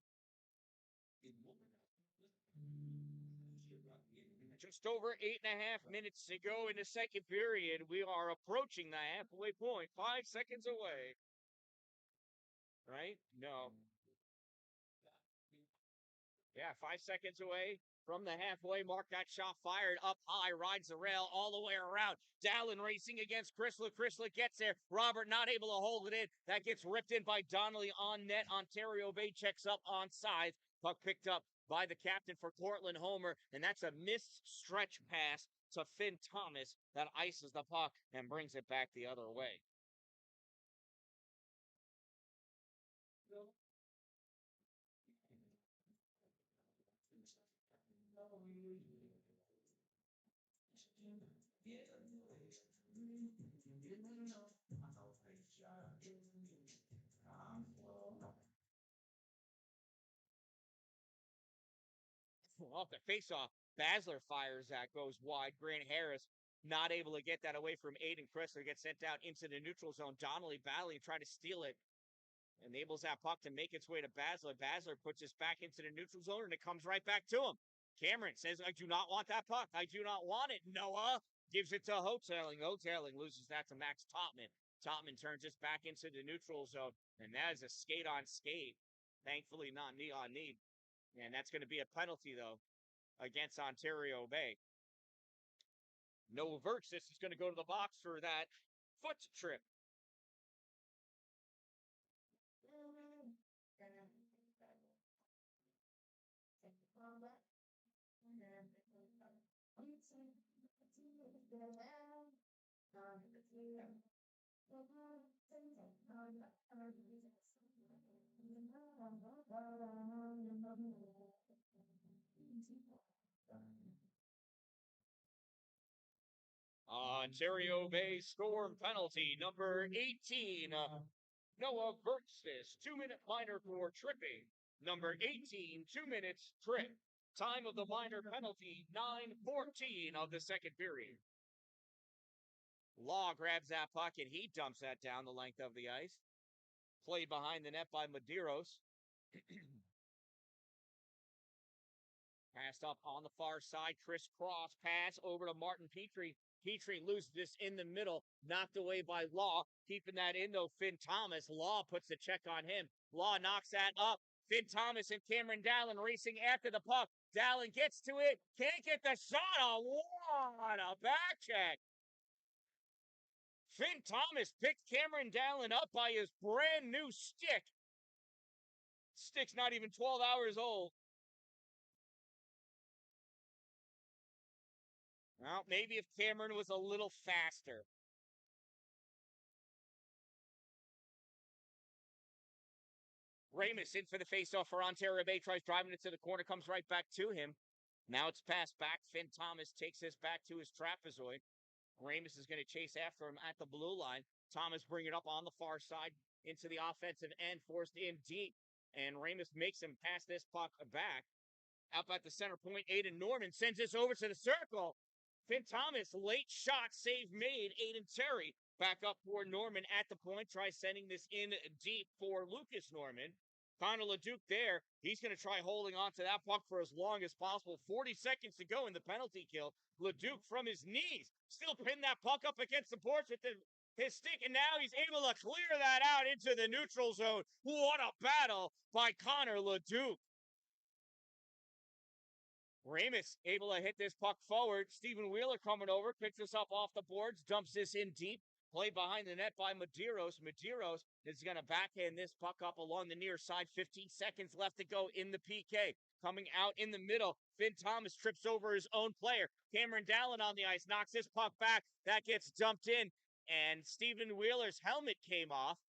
A: Just over 8.5 minutes to go in the second period. We are approaching the halfway point. 5 seconds away. Right? No. Yeah, 5 seconds away from the halfway mark. That shot fired up high, rides the rail all the way around. Dallin racing against Chrysler. Chrysler gets there. Robert not able to hold it in. That gets ripped in by Donnelly on net. Ontario Bay checks up on sides. Puck picked up by the captain for Cortland Homer, and that's a missed stretch pass to Finn Thomas that ices the puck and brings it back the other way. off the face-off. Basler fires that, goes wide. Grant Harris not able to get that away from Aiden Chrysler, gets sent down into the neutral zone. Donnelly battling, trying to steal it. Enables that puck to make its way to Basler. Basler puts this back into the neutral zone, and it comes right back to him. Cameron says, I do not want that puck. I do not want it. Noah gives it to Hoteling. Hoteling loses that to Max Topman. Topman turns this back into the neutral zone, and that is a skate on skate. Thankfully, not knee on knee. And that's going to be a penalty, though, against Ontario Bay. Noah Verts is going to go to the box for that foot trip. Ontario Bay storm penalty number 18. Noah Verts, 2-minute minor for tripping. Number 18, 2 minutes trip. Time of the minor penalty, 9:14 of the second period. Law grabs that puck and he dumps that down the length of the ice. Played behind the net by Medeiros. Passed up on the far side. Crisscross pass over to Martin Petrie. Petrie loses this in the middle. Knocked away by Law. Keeping that in, though, Finn Thomas. Law puts the check on him. Law knocks that up. Finn Thomas and Cameron Dalin racing after the puck. Dalin gets to it. Can't get the shot on one. A back check. Finn Thomas picked Cameron Dalin up by his brand new stick. Stick's not even 12 hours old. Well, maybe if Cameron was a little faster. Ramus in for the faceoff for Ontario Bay. Tries driving it to the corner. Comes right back to him. Now it's passed back. Finn Thomas takes this back to his trapezoid. Ramus is going to chase after him at the blue line. Thomas bring it up on the far side into the offensive end. Forced in deep. And Ramus makes him pass this puck back. Up at the center point, Aiden Norman sends this over to the circle. Finn Thomas, late shot, save made. Aiden Terry back up for Norman at the point. Try sending this in deep for Lucas Norman. Connor LeDuc there. He's going to try holding on to that puck for as long as possible. 40 seconds to go in the penalty kill. LeDuc from his knees still pinned that puck up against the boards with his stick, and now he's able to clear that out into the neutral zone. What a battle by Connor LeDuc. Ramus able to hit this puck forward. Stephen Wheeler coming over, picks this up off the boards, dumps this in deep. Played behind the net by Medeiros. Medeiros is going to backhand this puck up along the near side. 15 seconds left to go in the PK. Coming out in the middle, Finn Thomas trips over his own player. Cameron Dalin on the ice, knocks this puck back. That gets dumped in, and Stephen Wheeler's helmet came off.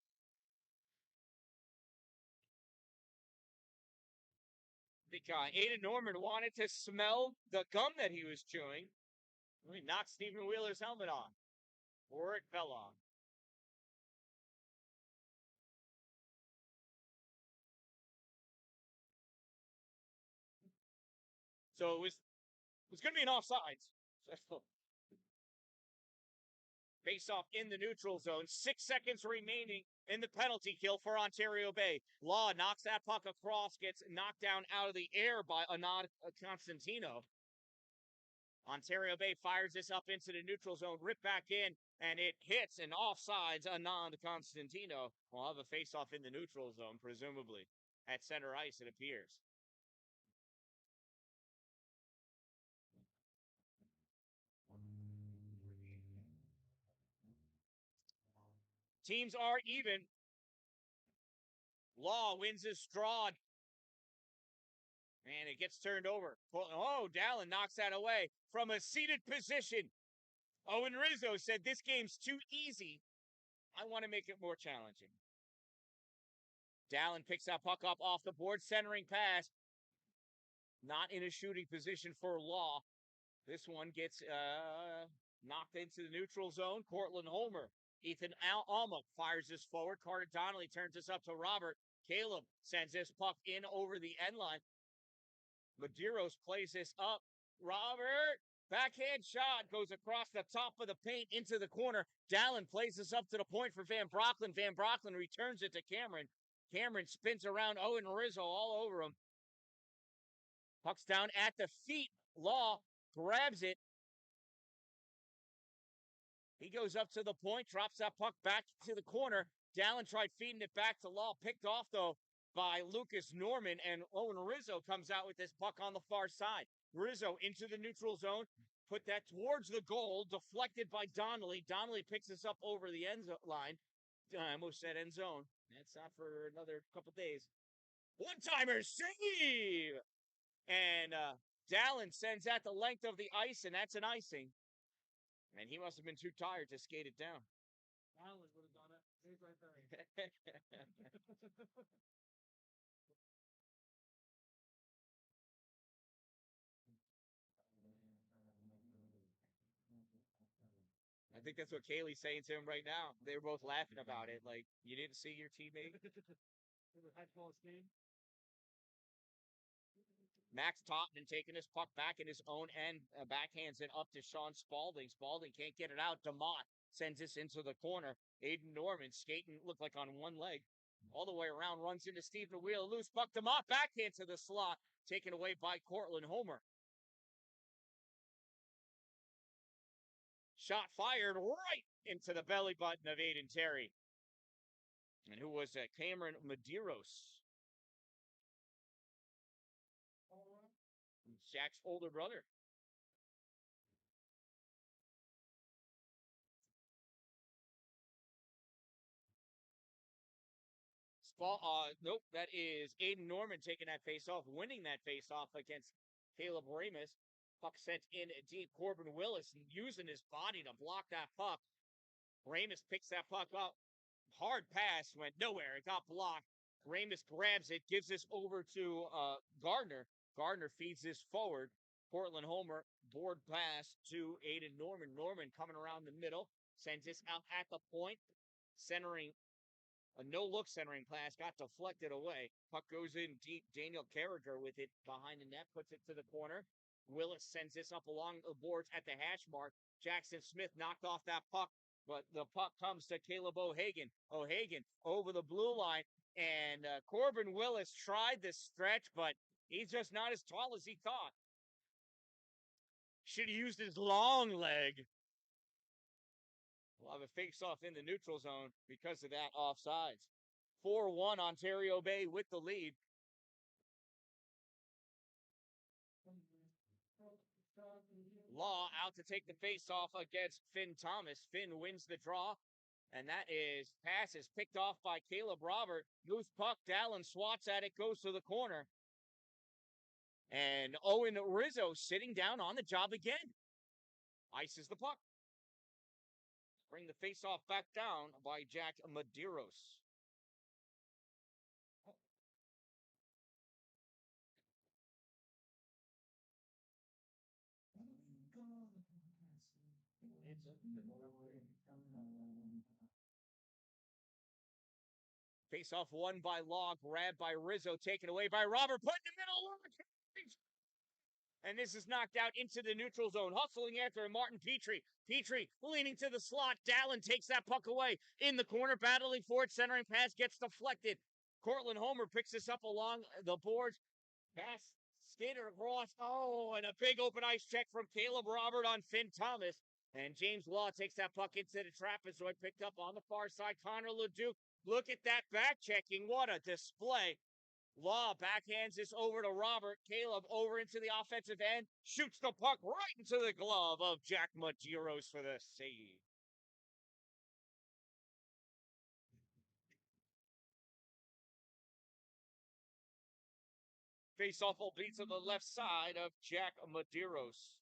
A: Because Aiden Norman wanted to smell the gum that he was chewing. He knocked Stephen Wheeler's helmet on, or it fell off. So it was going to be an offsides. Face off in the neutral zone. 6 seconds remaining in the penalty kill for Ontario Bay. Law knocks that puck across, gets knocked down out of the air by Anand Constantino. Ontario Bay fires this up into the neutral zone, rip back in, and it hits an offsides Anand Constantino. We'll have a face-off in the neutral zone, presumably. At center ice, it appears. Teams are even. Law wins his straw. And it gets turned over. Oh, Dalin knocks that away from a seated position. Owen Rizzo said, this game's too easy. I want to make it more challenging. Dalin picks that puck up off the board, centering pass. Not in a shooting position for Law. This one gets knocked into the neutral zone. Cortland Homer. Ethan Alma fires this forward. Carter Donnelly turns this up to Robert. Caleb sends this puck in over the end line. Medeiros plays this up. Robert, backhand shot, goes across the top of the paint into the corner. Dalin plays this up to the point for Van Brocklin. Van Brocklin returns it to Cameron. Cameron spins around Owen Rizzo all over him. Puck's down at the feet. Law grabs it. He goes up to the point, drops that puck back to the corner. Dalin tried feeding it back to Law, picked off, though, by Lucas Norman, and Owen Rizzo comes out with this puck on the far side. Rizzo into the neutral zone, put that towards the goal, deflected by Donnelly. Donnelly picks this up over the end line. I almost said end zone. That's not for another couple days. One-timer save! And Dalin sends that the length of the ice, and that's an icing. And he must have been too tired to skate it down.
B: Allen would have done it. He's right there.
A: I think that's what Kaylee's saying to him right now. They were both laughing about it. Like, you didn't see your teammate? Max Totten taking his puck back in his own end, backhands it up to Sean Spalding. Spalding can't get it out. DeMott sends this into the corner. Aiden Norman skating, looked like on one leg. All the way around, runs into Stephen Wheel. Loose puck. DeMott backhand to the slot. Taken away by Cortland Homer. Shot fired right into the belly button of Aiden Terry. And who was that? Cameron Medeiros. Jack's older brother. Nope, that is Aiden Norman taking that face off, winning that face off against Caleb Ramus. Puck sent in deep. Corbin Willis using his body to block that puck. Ramus picks that puck up. Hard pass, went nowhere. It got blocked. Ramus grabs it, gives this over to Gardner. Gardner feeds this forward. Portland Homer, board pass to Aiden Norman. Norman coming around the middle, sends this out at the point, centering. A no-look centering pass got deflected away. Puck goes in deep. Daniel Carragher with it behind the net, puts it to the corner. Willis sends this up along the boards at the hash mark. Jackson Smith knocked off that puck, but the puck comes to Caleb O'Hagan. O'Hagan over the blue line, and Corbin Willis tried this stretch, but he's just not as tall as he thought. Should have used his long leg. We'll have a face-off in the neutral zone because of that offsides. 4-1 Ontario Bay with the lead. Law out to take the face-off against Finn Thomas. Finn wins the draw, and that is passes picked off by Caleb Robert. Loose puck, Dalin swats at it, goes to the corner. And Owen Rizzo sitting down on the job again. Ices the puck. Bring the face-off back down by Jack Medeiros. Face-off won by Law, grabbed by Rizzo, taken away by Robert, put in the middle. And this is knocked out into the neutral zone. Hustling after Martin Petrie. Petrie leaning to the slot. Dalin takes that puck away. In the corner, battling for it. Centering pass gets deflected. Cortland Homer picks this up along the boards. Pass skater across. Oh, and a big open ice check from Caleb Robert on Finn Thomas. And James Law takes that puck into the trapezoid, picked up on the far side. Connor LeDuc, look at that back checking. What a display. Law backhands this over to Robert. Caleb over into the offensive end. Shoots the puck right into the glove of Jack Medeiros for the save. Face-off will be to the left side of Jack Medeiros.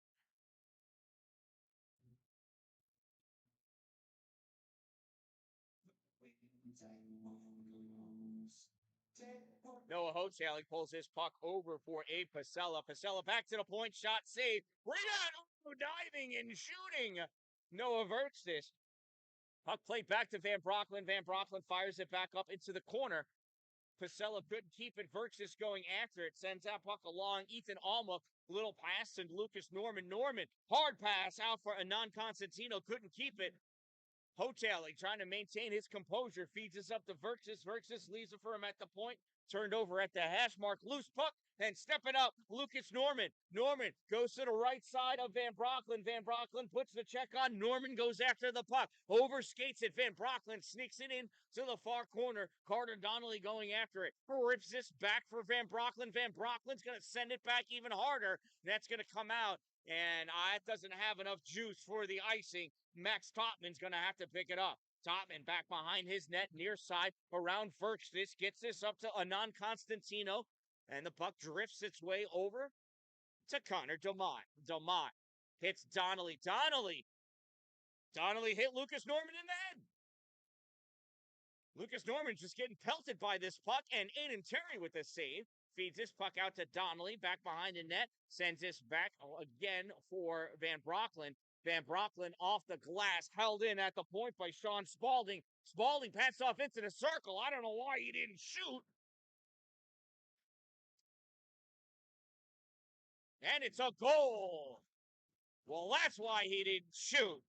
A: Noah Hoteling pulls his puck over for Abe Pasella. Pasella back to the point, shot saved. Renato diving and shooting. Noah averts this. Puck played back to Van Brocklin. Van Brocklin fires it back up into the corner. Pasella couldn't keep it. Versus going after it. Sends that puck along. Ethan Alma, little pass, and Lucas Norman. Norman, hard pass out for Anand Constantino. Couldn't keep it. Hotelling, trying to maintain his composure. Feeds us up to Versus. Versus leaves it for him at the point. Turned over at the hash mark. Loose puck. And stepping up, Lucas Norman. Norman goes to the right side of Van Brocklin. Van Brocklin puts the check on. Norman goes after the puck. Overskates it. Van Brocklin sneaks it in to the far corner. Carter Donnelly going after it. Rips this back for Van Brocklin. Van Brocklin's going to send it back even harder. That's going to come out. And it doesn't have enough juice for the icing. Max Topman's going to have to pick it up. Topman back behind his net, near side, around Verchstis, gets this up to Anand Constantino, and the puck drifts its way over to Connor Dumont. Dumont hits Donnelly. Donnelly hit Lucas Norman in the head. Lucas Norman's just getting pelted by this puck, and Aiden Terry with the save. Feeds this puck out to Donnelly, back behind the net, sends this back again for Van Brocklin. Van Brocklin off the glass, held in at the point by Sean Spaulding. Spaulding passed off into the circle. I don't know why he didn't shoot. And it's a goal. Well, that's why he didn't shoot.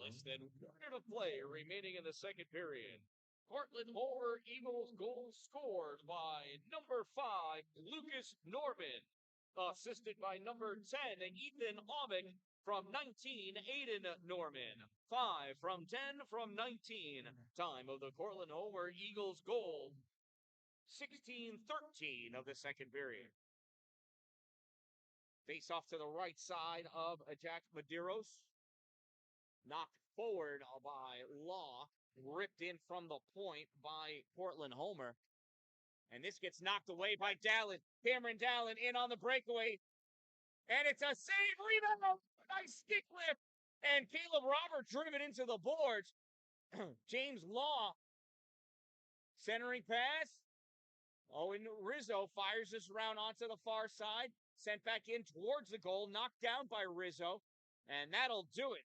B: Less than 1 to play remaining in the second period. Cortland over Eagles goal scored by number 5, Lucas Norman. Assisted by number 10, Ethan Amick. From 19, Aiden Norman. 5 from 10 from 19. Time of the Cortland Homer Eagles goal. 16-13 of the second period.
A: Face off to the right side of Jack Medeiros. Knocked forward by Law. Ripped in from the point by Cortland Homer. And this gets knocked away by Dalin. Cameron Dalin in on the breakaway. And it's a save rebound. Nice stick lift. And Caleb Robert driven into the boards. James Law. Centering pass. Owen Rizzo fires this around onto the far side. Sent back in towards the goal. Knocked down by Rizzo. And that'll do it.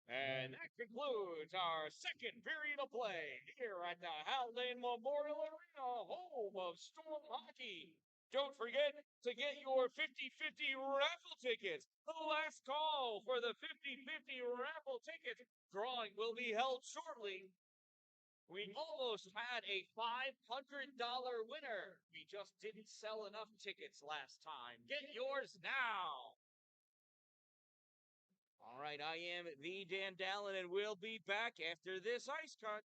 B: And that concludes our second period of play here at the Haldane Memorial Arena, home of Storm Hockey. Don't forget to get your 50-50 raffle tickets. The last call for the 50-50 raffle tickets. Drawing will be held shortly. We almost had a $500 winner. We just didn't sell enough tickets last time. Get yours now.
A: All right, I am the Dan-Dalin, and we'll be back after this ice cut.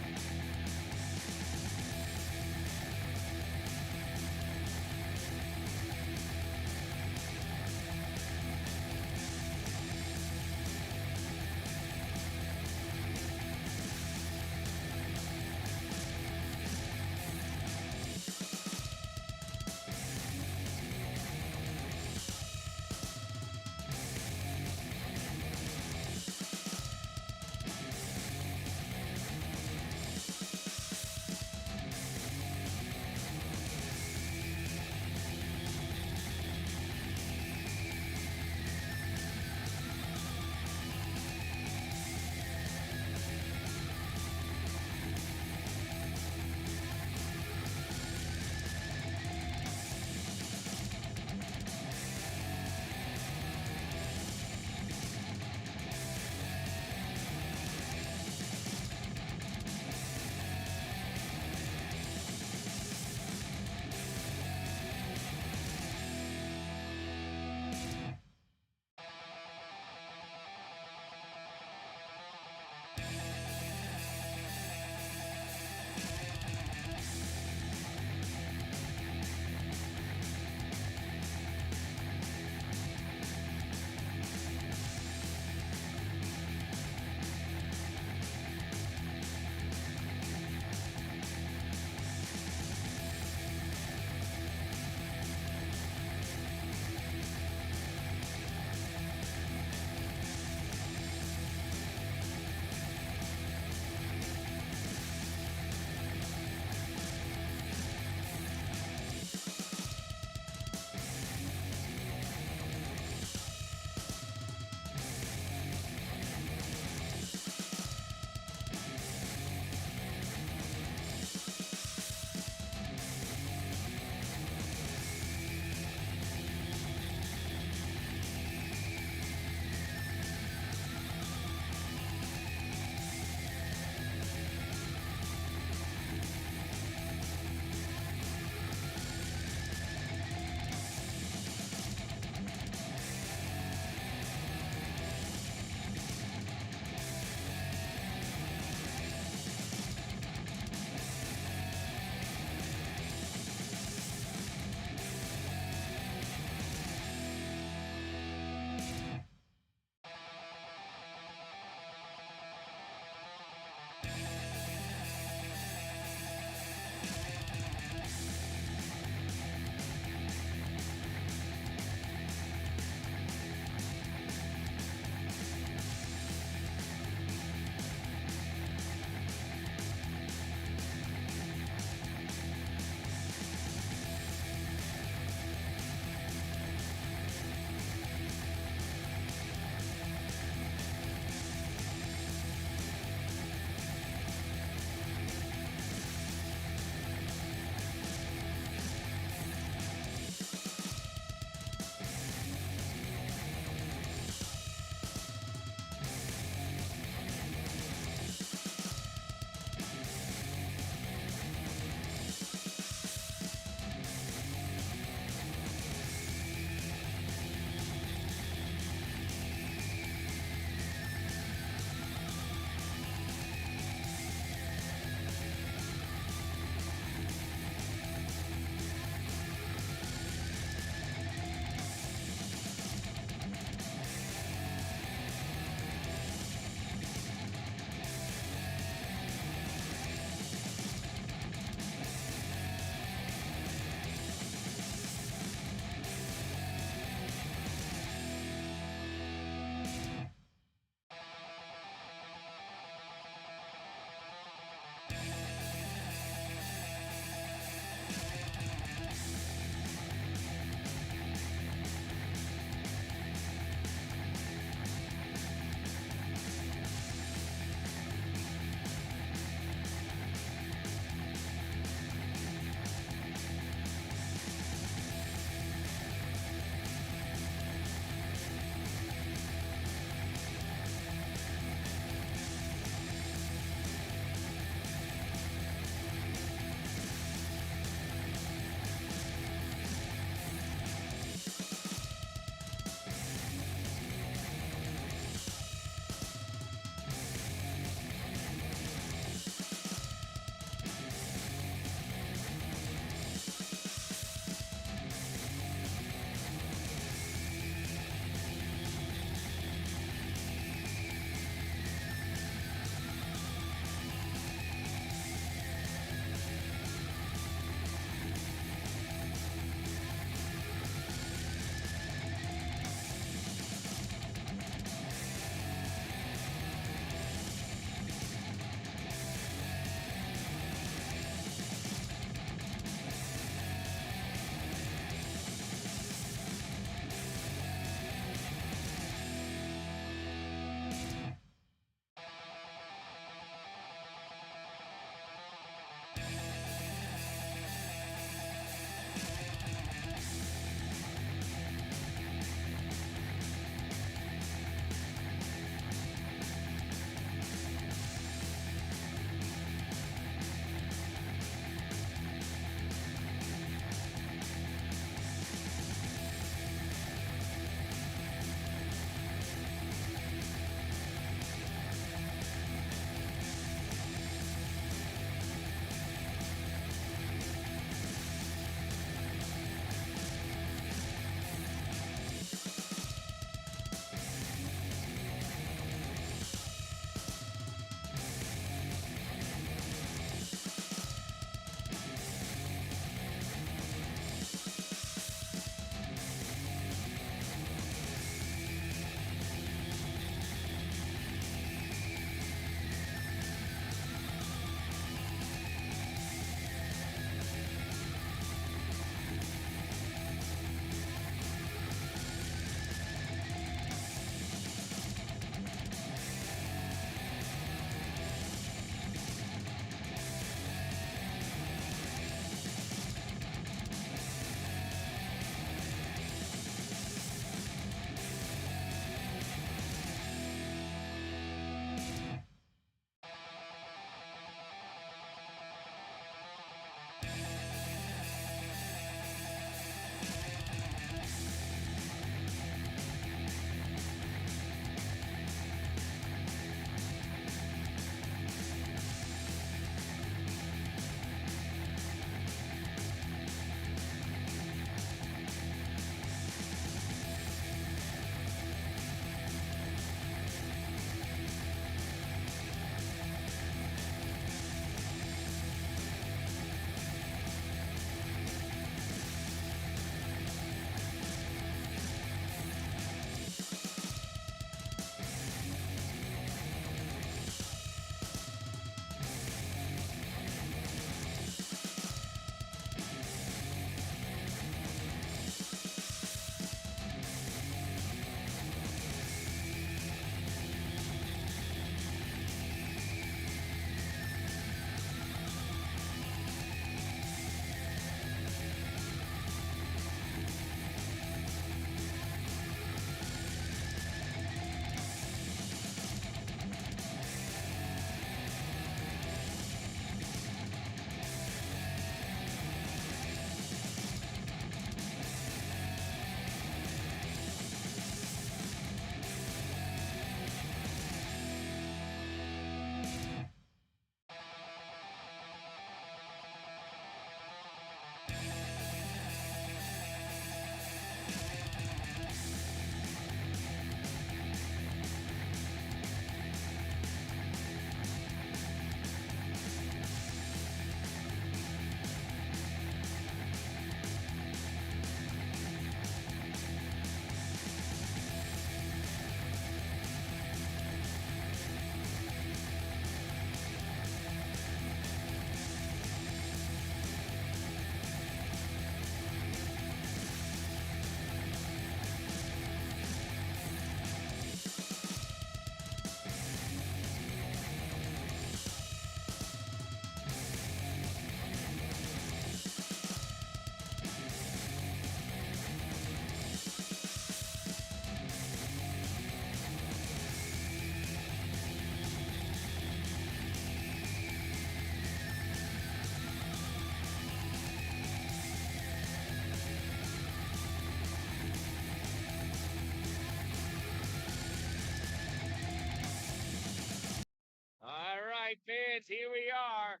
B: as here we are.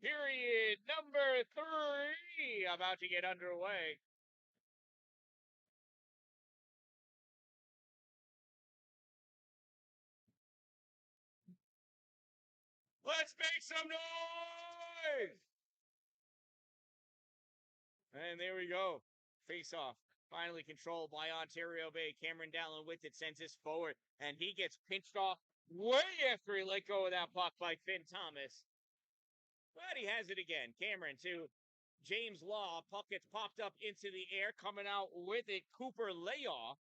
B: Period number 3 about to get underway. Let's make some noise! And there we go. Face off. Finally controlled by Ontario Bay. Cameron Dalin with it sends this forward. And he gets pinched off way after he let go of that puck by Finn Thomas. But he has it again. Cameron to James Law. Puck gets popped up into the air. Coming out with it, Cooper Layoff.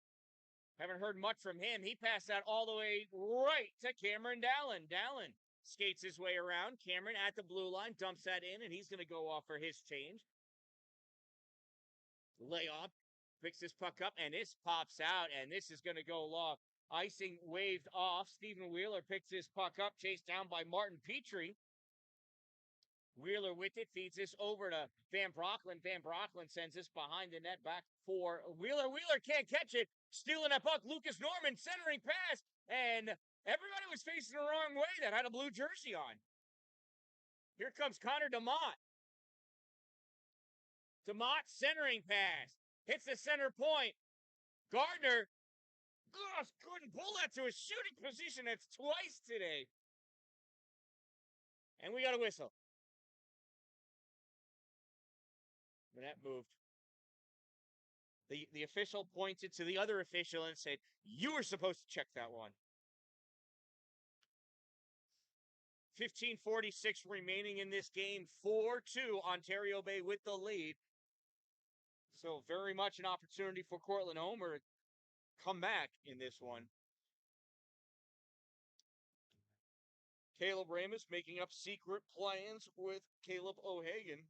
B: Haven't heard much from him. He passed that all the way right to Cameron Dalin. Dalin skates his way around. Cameron at the blue line, dumps that in, and he's going to go off for his change. Layoff picks this puck up, and this pops out, and this is going to go long. Icing waved off. Stephen Wheeler picks this puck up, chased down by Martin Petrie. Wheeler with it, feeds this over to Van Brocklin. Van Brocklin sends this behind the net back for Wheeler. Wheeler can't catch it. Stealing that puck. Lucas Norman centering pass. And everybody was facing the wrong way that had a blue jersey on. Here comes Connor DeMott. DeMott centering pass. Hits the center point. Gardner couldn't pull that to a shooting position. That's twice today. And we got a whistle. The net moved. The official pointed to the other official and said, "You were supposed to check that one." 15:46 remaining in this game. 4-2, Ontario Bay with the lead. So very much an opportunity for Cortland Homer to come back in this one. Caleb Ramus making up secret plans with Caleb O'Hagan.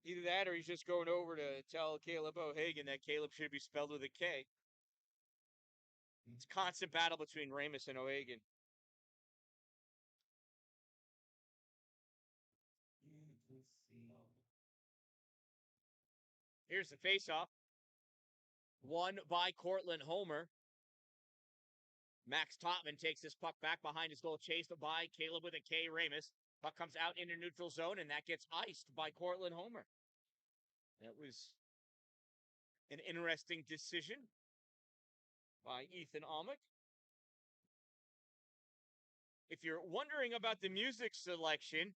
B: Either that or he's just going over to tell Caleb O'Hagan that Caleb should be spelled with a K. It's a constant battle between Ramus and O'Hagan. Here's the faceoff. Won by Cortland Homer. Max Topman takes this puck back behind his goal, chased by Caleb with a K. Ramus. Puck comes out into neutral zone, and that gets iced by Cortland Homer. That was an interesting decision by Ethan Almec. If you're wondering about the music selection,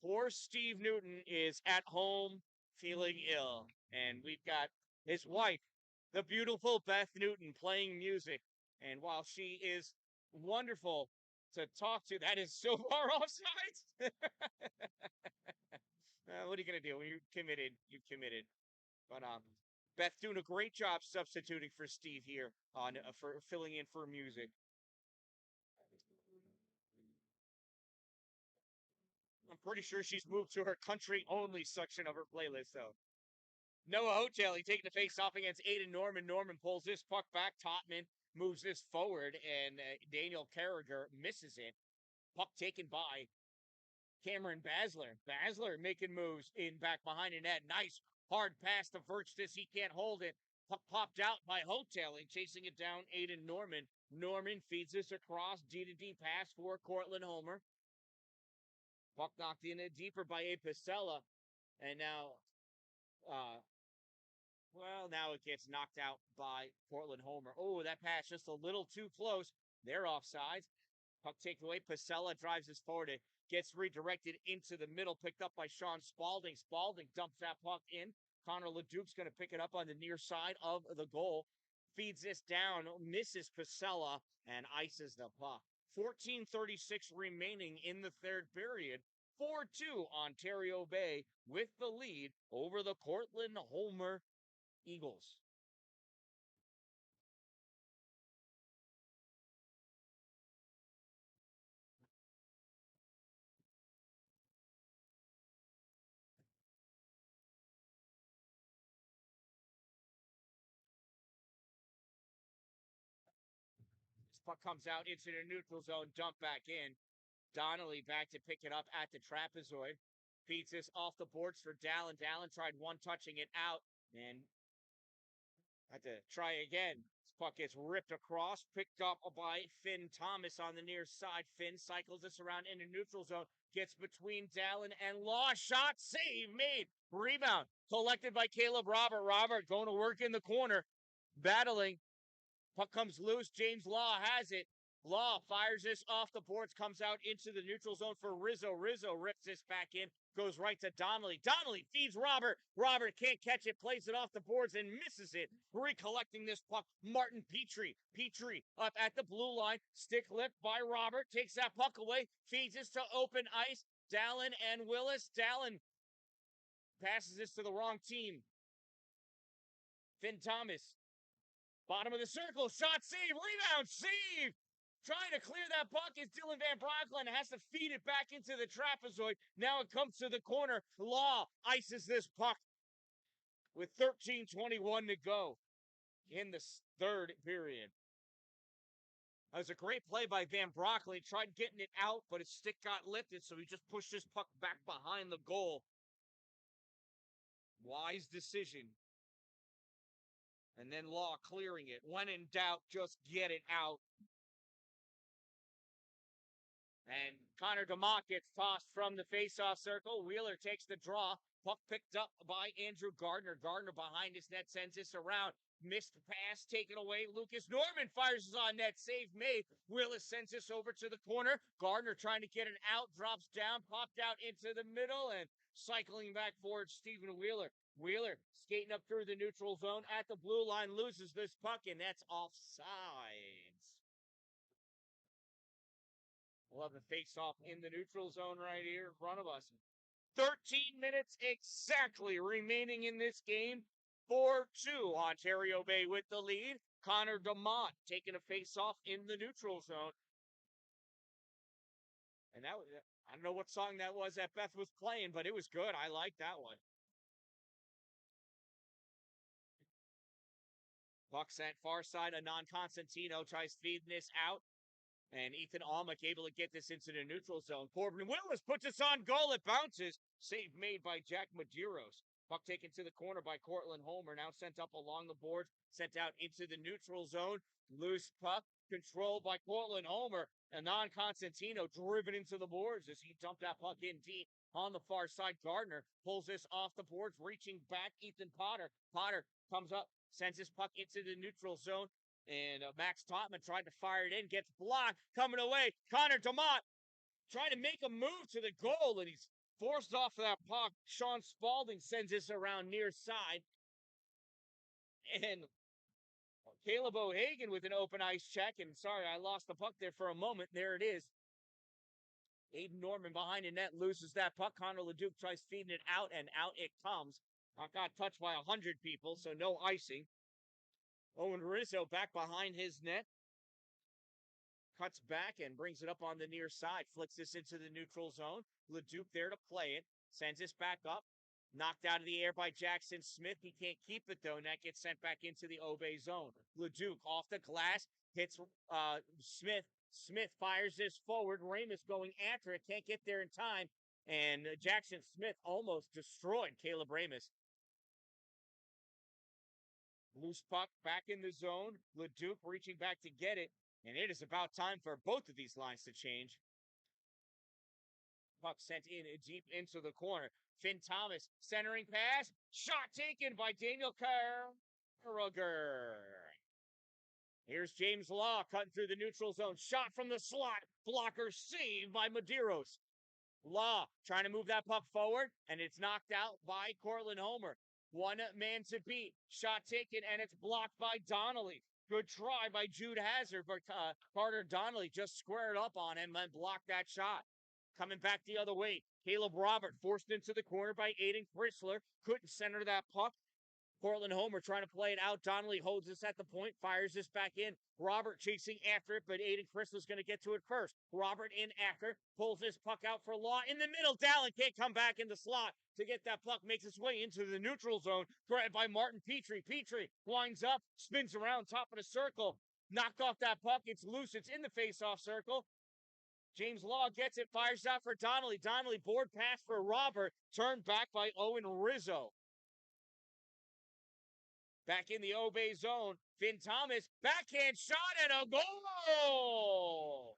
B: poor Steve Newton is at home feeling ill. And we've got his wife, the beautiful Beth Newton, playing music. And while she is wonderful to talk to, that is so far offsides. What are you going to do? When you're committed, you're committed. But Beth doing a great job substituting for Steve here on for filling in for music. I'm pretty sure she's moved to her country-only section of her playlist, though. Noah Hotel, he taking the face off against Aiden Norman. Norman pulls this puck back. Topman moves this forward, and Daniel Carragher misses it. Puck taken by Cameron Basler. Basler making moves in back behind the net. Nice hard pass to Verchtis. He can't hold it. Puck popped out by Hotel and chasing it down Aiden Norman. Norman feeds this across. D-to-D pass for Cortland Homer. Puck knocked in it deeper by A. Pacella. And now, now it gets knocked out by Cortland Homer. Oh, that pass just a little too close. They're offsides. Puck taken away. Pacella drives this forward. It gets redirected into the middle, picked up by Sean Spalding. Spalding dumps that puck in. Connor LeDuc's going to pick it up on the near side of the goal. Feeds this down, misses Pacella, and ices the puck. 14:36 remaining in the third period. 4-2 Ontario Bay with the lead over the Cortland Homer Eagles. This puck comes out into the neutral zone, dump back in. Donnelly back to pick it up at the trapezoid. Feeds this off the boards for Dalin. Dalin tried one touching it out and had to try again.
A: Puck gets ripped across, picked up by Finn Thomas on the near side. Finn cycles this around into neutral zone, gets between Dalin and Law. Shot, save, made. Rebound, collected by Caleb Robert. Robert going to work in the corner, battling. Puck comes loose. James Law has it. Law fires this off the boards, comes out into the neutral zone for Rizzo. Rizzo rips this back in, goes right to Donnelly. Donnelly feeds Robert. Robert can't catch it, plays it off the boards and misses it. Recollecting this puck, Martin Petrie. Petrie up at the blue line. Stick lift by Robert. Takes that puck away. Feeds this to open ice. Dalin and Willis. Dalin passes this to the wrong team. Finn Thomas. Bottom of the circle. Shot, save. Rebound, save. Trying to clear that puck is Dylan Van Brocklin. Has to feed it back into the trapezoid. Now it comes to the corner. Law ices this puck with 13:21 to go in the third period. That was a great play by Van Brocklin. He tried getting it out, but his stick got lifted, so he just pushed his puck back behind the goal. Wise decision. And then Law clearing it. When in doubt, just get it out. And Connor DeMott gets tossed from the faceoff circle. Wheeler takes the draw. Puck picked up by Andrew Gardner. Gardner behind his net sends this around. Missed pass taken away. Lucas Norman fires his on net. Save made. Willis sends this over to the corner. Gardner trying to get it out. Drops down. Popped out into the middle. And cycling back forward, Stephen Wheeler. Wheeler skating up through the neutral zone at the blue line. Loses this puck. And that's offsides. We'll have the face-off in the neutral zone right here in front of us. 13 minutes exactly remaining in this game. 4-2, Ontario Bay with the lead. Connor DeMott taking a face-off in the neutral zone. And that was, I don't know what song that was that Beth was playing, but it was good. I like that one. Puck sent far side. Anon Constantino tries feeding this out. And Ethan Almack able to get this into the neutral zone. Corbin Willis puts this on goal. It bounces. Save made by Jack Medeiros. Puck taken to the corner by Cortland Homer. Now sent up along the boards. Sent out into the neutral zone. Loose puck. Controlled by Cortland Homer. Anon Constantino driven into the boards as he dumped that puck in deep. On the far side, Gardner pulls this off the boards. Reaching back, Ethan Potter. Potter comes up. Sends this puck into the neutral zone. And Max Totman tried to fire it in, gets blocked, coming away. Connor DeMott trying to make a move to the goal, and he's forced off of that puck. Sean Spalding sends this around near side. And Caleb O'Hagan with an open ice check. And sorry, I lost the puck there for a moment. There it is. Aiden Norman behind the net loses that puck. Connor LeDuc tries feeding it out, and out it comes. Got touched by 100 people, so no icing. Owen Rizzo back behind his net. Cuts back and brings it up on the near side. Flicks this into the neutral zone. LeDuc there to play it. Sends this back up. Knocked out of the air by Jackson Smith. He can't keep it, though, and that gets sent back into the OBay zone. LeDuc off the glass. Hits Smith. Smith fires this forward. Ramus going after it. Can't get there in time. And Jackson Smith almost destroyed Caleb Ramus. Loose puck back in the zone. LeDuc reaching back to get it. And it is about time for both of these lines to change. Puck sent in deep into the corner. Finn Thomas centering pass. Shot taken by Daniel Carragher. Here's James Law cutting through the neutral zone. Shot from the slot. Blocker saved by Medeiros. Law trying to move that puck forward. And it's knocked out by Cortland Homer. One man to beat. Shot taken, and it's blocked by Donnelly. Good try by Jude Hazard, but Carter Donnelly just squared up on him and blocked that shot. Coming back the other way, Caleb Robert forced into the corner by Aiden Chrysler. Couldn't center that puck. Cortland Homer trying to play it out. Donnelly holds this at the point, fires this back in. Robert chasing after it, but Aiden Chrysler's going to get to it first. Robert in after, pulls this puck out for Law in the middle. Dalin can't come back in the slot to get that puck, makes its way into the neutral zone. Grabbed by Martin Petrie. Petrie winds up, spins around top of the circle. Knocked off that puck. It's loose. It's in the face-off circle. James Law gets it, fires out for Donnelly. Donnelly board pass for Robert. Turned back by Owen Rizzo. Back in the OBay zone, Finn Thomas, backhand shot and a goal!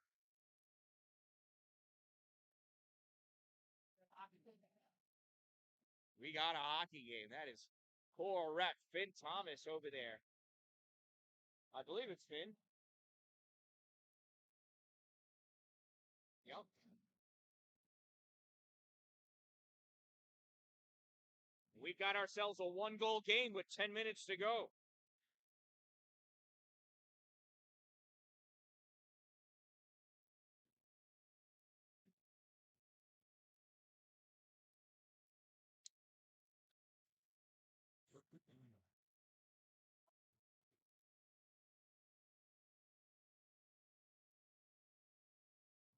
A: We got a hockey game. That is correct. Finn Thomas over there. I believe it's Finn. Yep. We've got ourselves a 1-goal game with 10 minutes to go.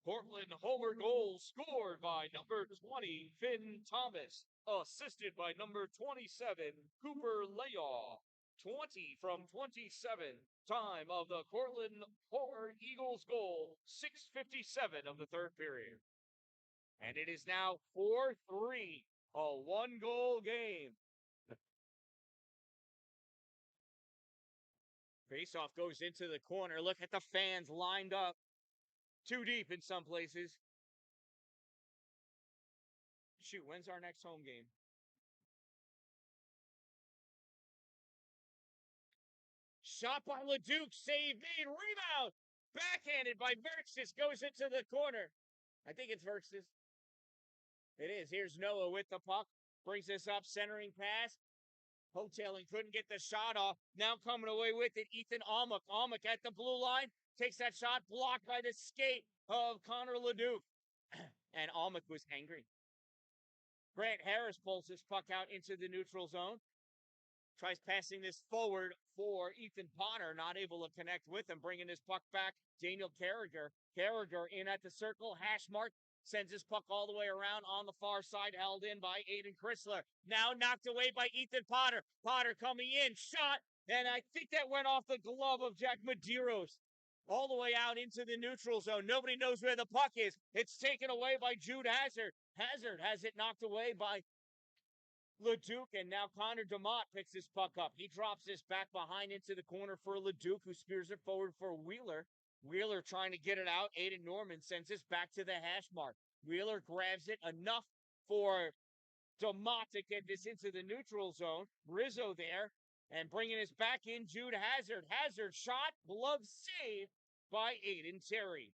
A: Cortland homer goal scored by number 20, Finn Thomas, assisted by number 27, Cooper Layaw. 20 from 27, time of the Cortland Homer Eagles goal, 6:57 of the third period. And it is now 4-3, a 1-goal game. Faceoff goes into the corner. Look at the fans lined up. Too deep in some places. Shoot, when's our next home game? Shot by LeDuc, save made, rebound! Backhanded by Verxis, goes into the corner. I think it's Verxis. It is. Here's Noah with the puck. Brings this up, centering pass. Hoteling couldn't get the shot off. Now coming away with it, Ethan Almuk. Almuk at the blue line. Takes that shot, blocked by the skate of Connor LeDuc. And Almuk was angry. Grant Harris pulls this puck out into the neutral zone. Tries passing this forward for Ethan Potter, not able to connect with him, bringing his puck back. Daniel Carragher. Carragher in at the circle, hash mark, sends his puck all the way around on the far side, held in by Aiden Chrysler. Now knocked away by Ethan Potter. Potter coming in, shot, and I think that went off the glove of Jack Medeiros. All the way out into the neutral zone. Nobody knows where the puck is. It's taken away by Jude Hazard. Hazard has it knocked away by LeDuc, and now Connor DeMott picks this puck up. He drops this back behind into the corner for LeDuc, who spears it forward for Wheeler. Wheeler trying to get it out. Aiden Norman sends this back to the hash mark. Wheeler grabs it enough for DeMott to get this into the neutral zone. Rizzo there, and bringing this back in, Jude Hazard. Hazard shot, glove save by Aiden Terry.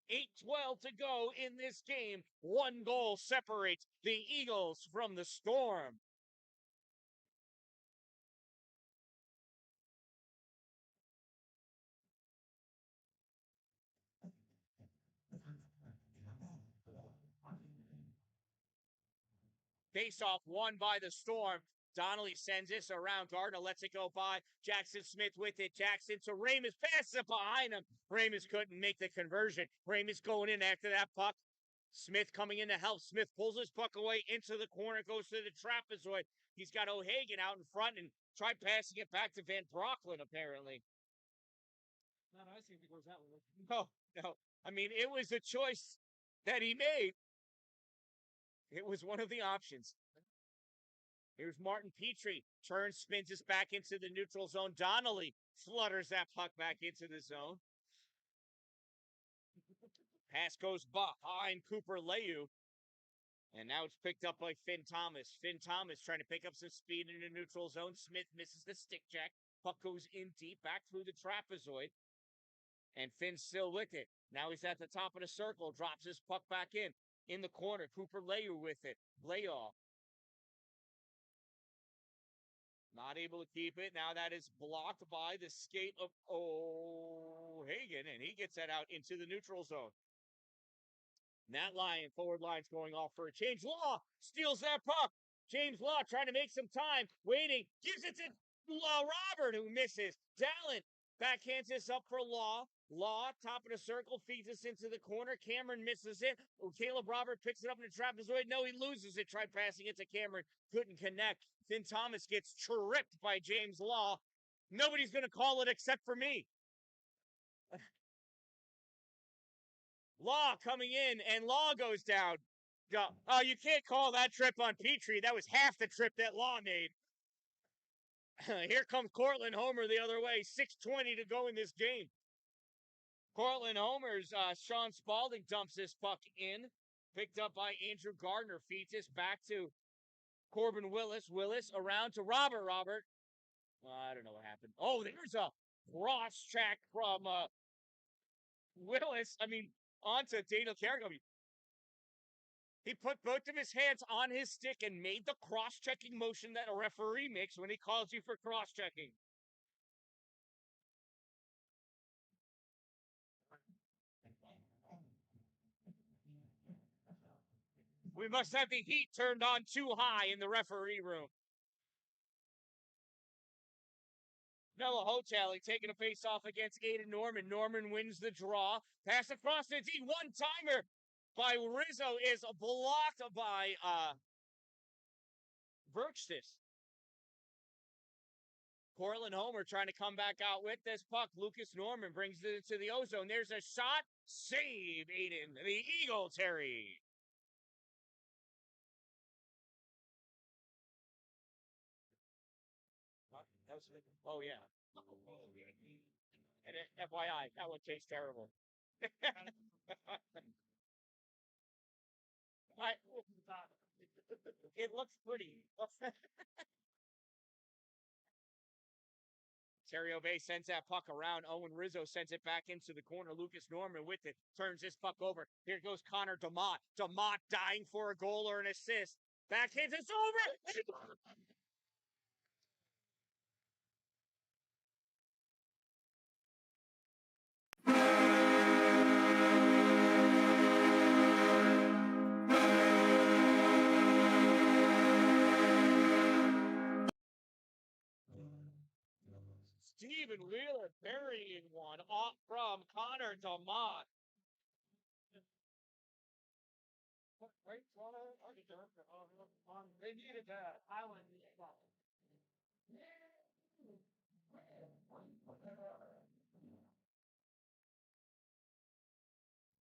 A: 8:12 to go in this game. 1 goal separates the Eagles from the Storm. Face-off won by the Storm. Donnelly sends this around. Gardner lets it go by. Jackson Smith with it. Jackson to Ramus. Passes it behind him. Ramus couldn't make the conversion. Ramus going in after that puck. Smith coming in to help. Smith pulls his puck away into the corner. Goes to the trapezoid. He's got O'Hagan out in front and tried passing it back to Van Brocklin, apparently. Not I think it goes that way. No. I mean, it was a choice that he made. It was one of the options. Here's Martin Petrie. Turns, spins us back into the neutral zone. Donnelly flutters that puck back into the zone. Pass goes behind Cooper Layu. And now it's picked up by Finn Thomas. Finn Thomas trying to pick up some speed in the neutral zone. Smith misses the stick jack. Puck goes in deep, back through the trapezoid. And Finn's still with it. Now he's at the top of the circle. Drops his puck back in. In the corner, Cooper Layu with it. Layoff. Not able to keep it. Now that is blocked by the skate of O'Hagan, and he gets that out into the neutral zone. That line, forward line's going off for a change. Law steals that puck. James Law trying to make some time, waiting, gives it to Robert, who misses. Dalin backhands this up for Law. Law, top of the circle, feeds us into the corner. Cameron misses it. Caleb Robert picks it up in the trapezoid. No, he loses it. Tried passing it to Cameron. Couldn't connect. Finn Thomas gets tripped by James Law. Nobody's going to call it except for me. Law coming in, and Law goes down. Oh, you can't call that trip on Petrie. That was half the trip that Law made. Here comes Cortland Homer the other way. 6:20 to go in this game. Cortland Homer's Sean Spalding dumps this puck in. Picked up by Andrew Gardner. Feeds this back to Corbin Willis. Willis around to Robert. Robert. Well, I don't know what happened. Oh, there's a cross check from Willis. Onto Daniel Carrigan. He put both of his hands on his stick and made the cross-checking motion that a referee makes when he calls you for cross-checking. We must have the heat turned on too high in the referee room. Noah Hotelli taking a face-off against Aiden Norman. Norman wins the draw. Pass across the D. One-timer by Rizzo is blocked by Verkstis. Cortland Homer trying to come back out with this puck. Lucas Norman brings it into the ozone. There's a shot. Save, Aiden. The Eagle Terry. Oh, yeah. And FYI, that one tastes terrible. It looks pretty. Terry OBay sends that puck around. Owen Rizzo sends it back into the corner. Lucas Norman with it. Turns this puck over. Here goes Connor DeMott. DeMott dying for a goal or an assist. Backhands, it's over! Steven Wheeler burying one off from Connor DeMott. Right, they needed that. Island.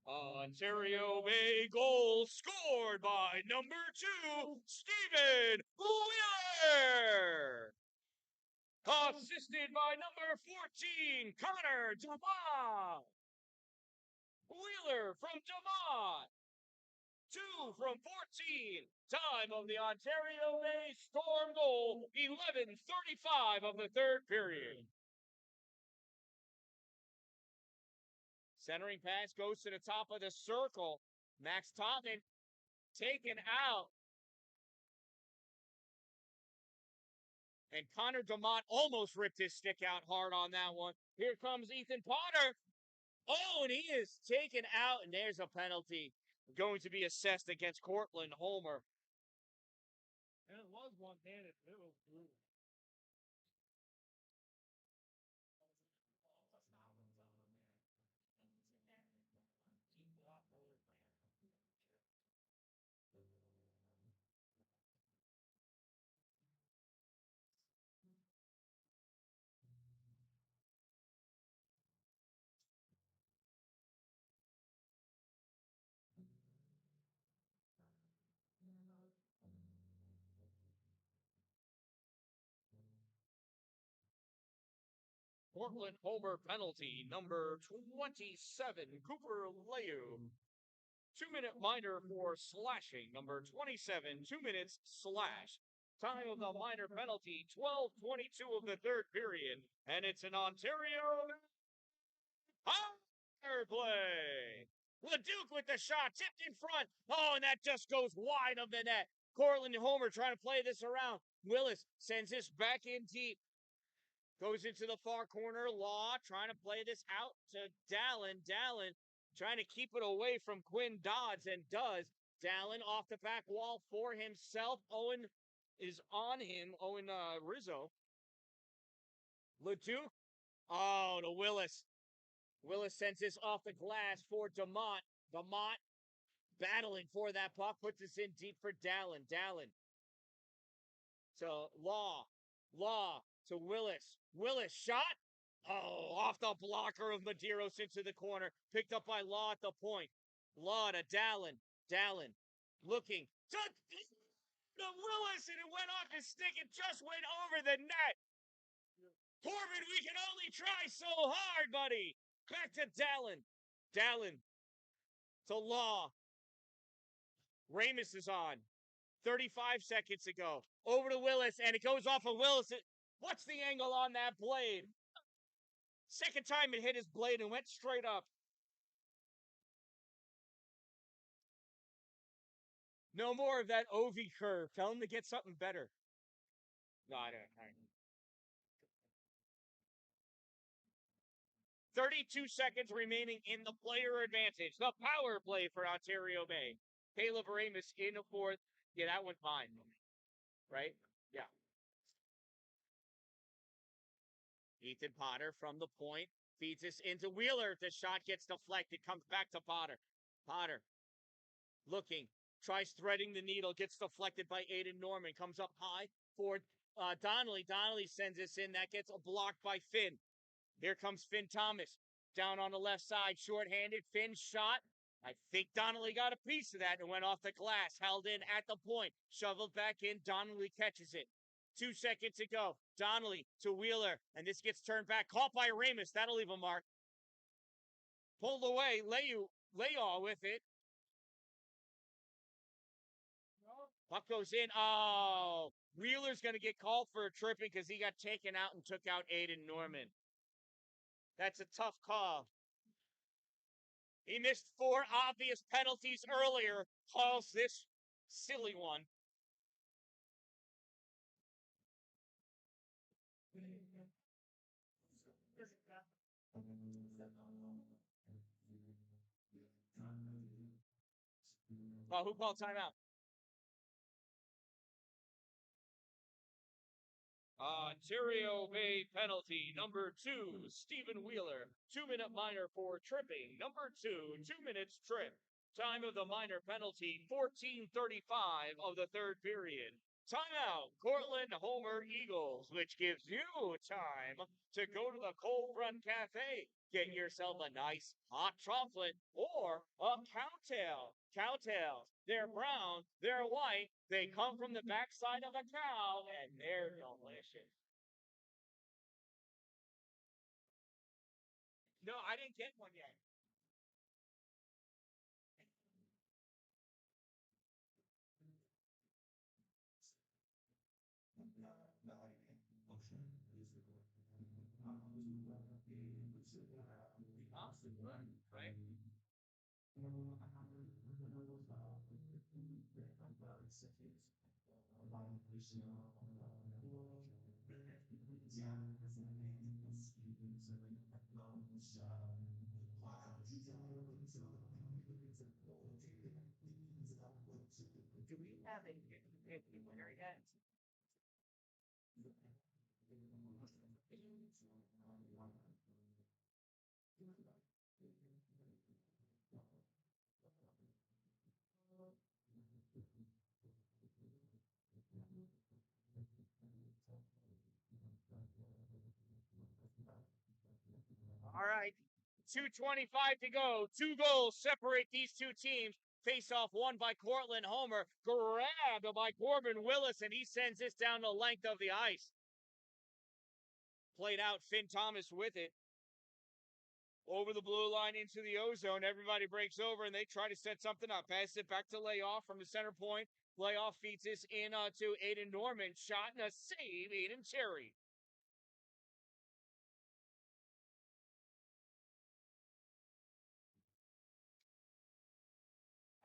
A: Ontario Bay goal scored by number 2, Steven Wheeler. Assisted by number 14, Connor DeMott. Wheeler from DeMott. 2 from 14. Time of the Ontario Bay Storm goal, 11:35 of the third period. Centering pass goes to the top of the circle. Max Totman taken out. And Connor DeMott almost ripped his stick out hard on that one. Here comes Ethan Potter. Oh, and he is taken out, and there's a penalty going to be assessed against Cortland Homer. And it was one-handed, too. Cortland Homer penalty, number 27, Cooper Leu. 2-minute minor for slashing, number 27, 2 minutes slash. Time of the minor penalty, 12:22 of the third period, and it's an Ontario power play. LeDuc with the shot, tipped in front. Oh, and that just goes wide of the net. Cortland Homer trying to play this around. Willis sends this back in deep. Goes into the far corner. Law trying to play this out to Dalin. Dalin trying to keep it away from Quinn Dodds, and does. Dalin off the back wall for himself. Owen is on him. Owen Rizzo. LeDuc. Oh, to Willis. Willis sends this off the glass for DeMott. DeMott battling for that puck. Puts this in deep for Dalin. Dalin to Law. Law to Willis. Willis shot. Oh, off the blocker of Medeiros into the corner. Picked up by Law at the point. Law to Dalin. Dalin looking to Willis, and it went off his stick. It just went over the net. Corbin, we can only try so hard, buddy. Back to Dalin. Dalin to Law. Ramus is on. 35 seconds ago. Over to Willis, and it goes off of Willis. What's the angle on that blade? Second time it hit his blade and went straight up. No more of that OV curve. Tell him to get something better. No, I don't. 32 seconds remaining in the player advantage. The power play for Ontario Bay. Caleb Ramus in the fourth. Yeah, that went fine. Right? Yeah. Ethan Potter from the point feeds this into Wheeler. The shot gets deflected. Comes back to Potter. Potter looking. Tries threading the needle. Gets deflected by Aiden Norman. Comes up high for Donnelly. Donnelly sends this in. That gets blocked by Finn. Here comes Finn Thomas. Down on the left side, shorthanded. Finn's shot. I think Donnelly got a piece of that and went off the glass. Held in at the point. Shoveled back in. Donnelly catches it. 2 seconds to go. Donnelly to Wheeler. And this gets turned back. Caught by Ramus. That'll leave a mark. Pulled away. Layaw with it. Puck goes in. Oh, Wheeler's going to get called for a tripping because he got taken out and took out Aiden Norman. That's a tough call. He missed 4 obvious penalties earlier. Calls this silly one. Who called timeout? Ontario Bay penalty, number 2, Stephen Wheeler. 2-minute minor for tripping. Number 2, 2 minutes trip. Time of the minor penalty, 14:35 of the third period. Timeout, Cortland Homer Eagles, which gives you time to go to the Cold Front Cafe. Get yourself a nice hot chocolate or a cowtail. Cowtails, they're brown, they're white, they come from the backside of a cow, and they're delicious. No, I didn't get one yet. Right? Do we have a winner yet? All right. 2:25 to go. 2 goals separate these two teams. Face off won by Cortland Homer. Grabbed by Corbin Willis, and he sends this down the length of the ice. Played out Finn Thomas with it. Over the blue line into the ozone. Everybody breaks over, and they try to set something up. Pass it back to Layoff from the center point. Layoff feeds this in to Aiden Norman. Shot and a save, Aiden Cherry.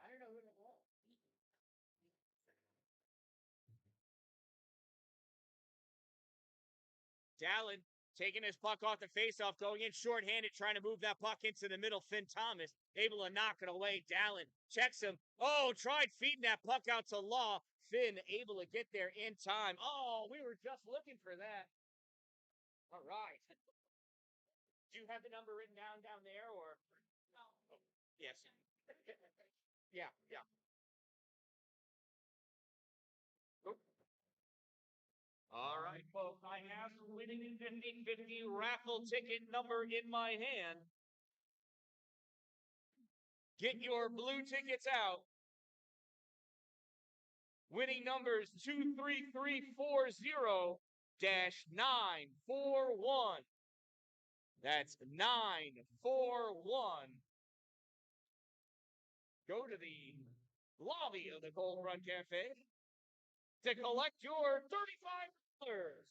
A: I don't know who it was. Dalin taking his puck off the faceoff, going in shorthanded, trying to move that puck into the middle. Finn Thomas able to knock it away. Dalin checks him. Oh, tried feeding that puck out to Law. Finn able to get there in time. Oh, we were just looking for that. All right. Do you have the number written down there, or? No. Oh, yes. Yeah, yeah. All right, folks, I have the winning 50/50 raffle ticket number in my hand. Get your blue tickets out. Winning numbers 23340 941. That's 941. Go to the lobby of the Cold Run Cafe to collect your $35.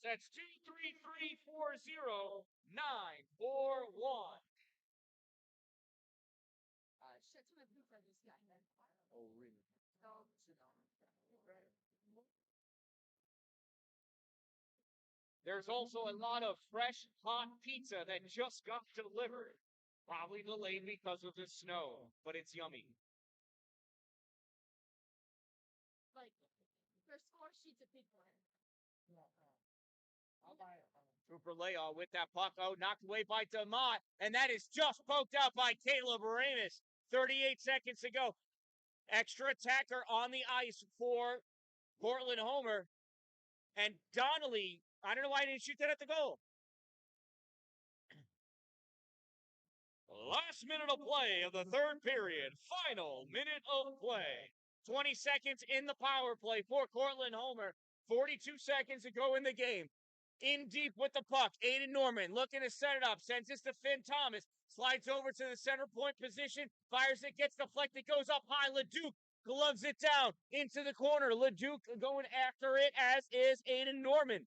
A: That's 233-40941. Oh, really? There's also a lot of fresh, hot pizza that just got delivered. Probably delayed because of the snow, but it's yummy.
C: Like, there's 4 sheets of pizza.
A: Trooper Leal with that puck. Oh, knocked away by DeMott. And that is just poked out by Caleb Ramis. 38 seconds to go. Extra attacker on the ice for Cortland Homer. And Donnelly, I don't know why he didn't shoot that at the goal.
B: Last minute of play of the third period. Final minute of play.
A: 20 seconds in the power play for Cortland Homer. 42 seconds to go in the game. In deep with the puck. Aiden Norman looking to set it up. Sends this to Finn Thomas. Slides over to the center point position. Fires it. Gets deflected. Goes up high. LeDuc gloves it down into the corner. LeDuc going after it, as is Aiden Norman.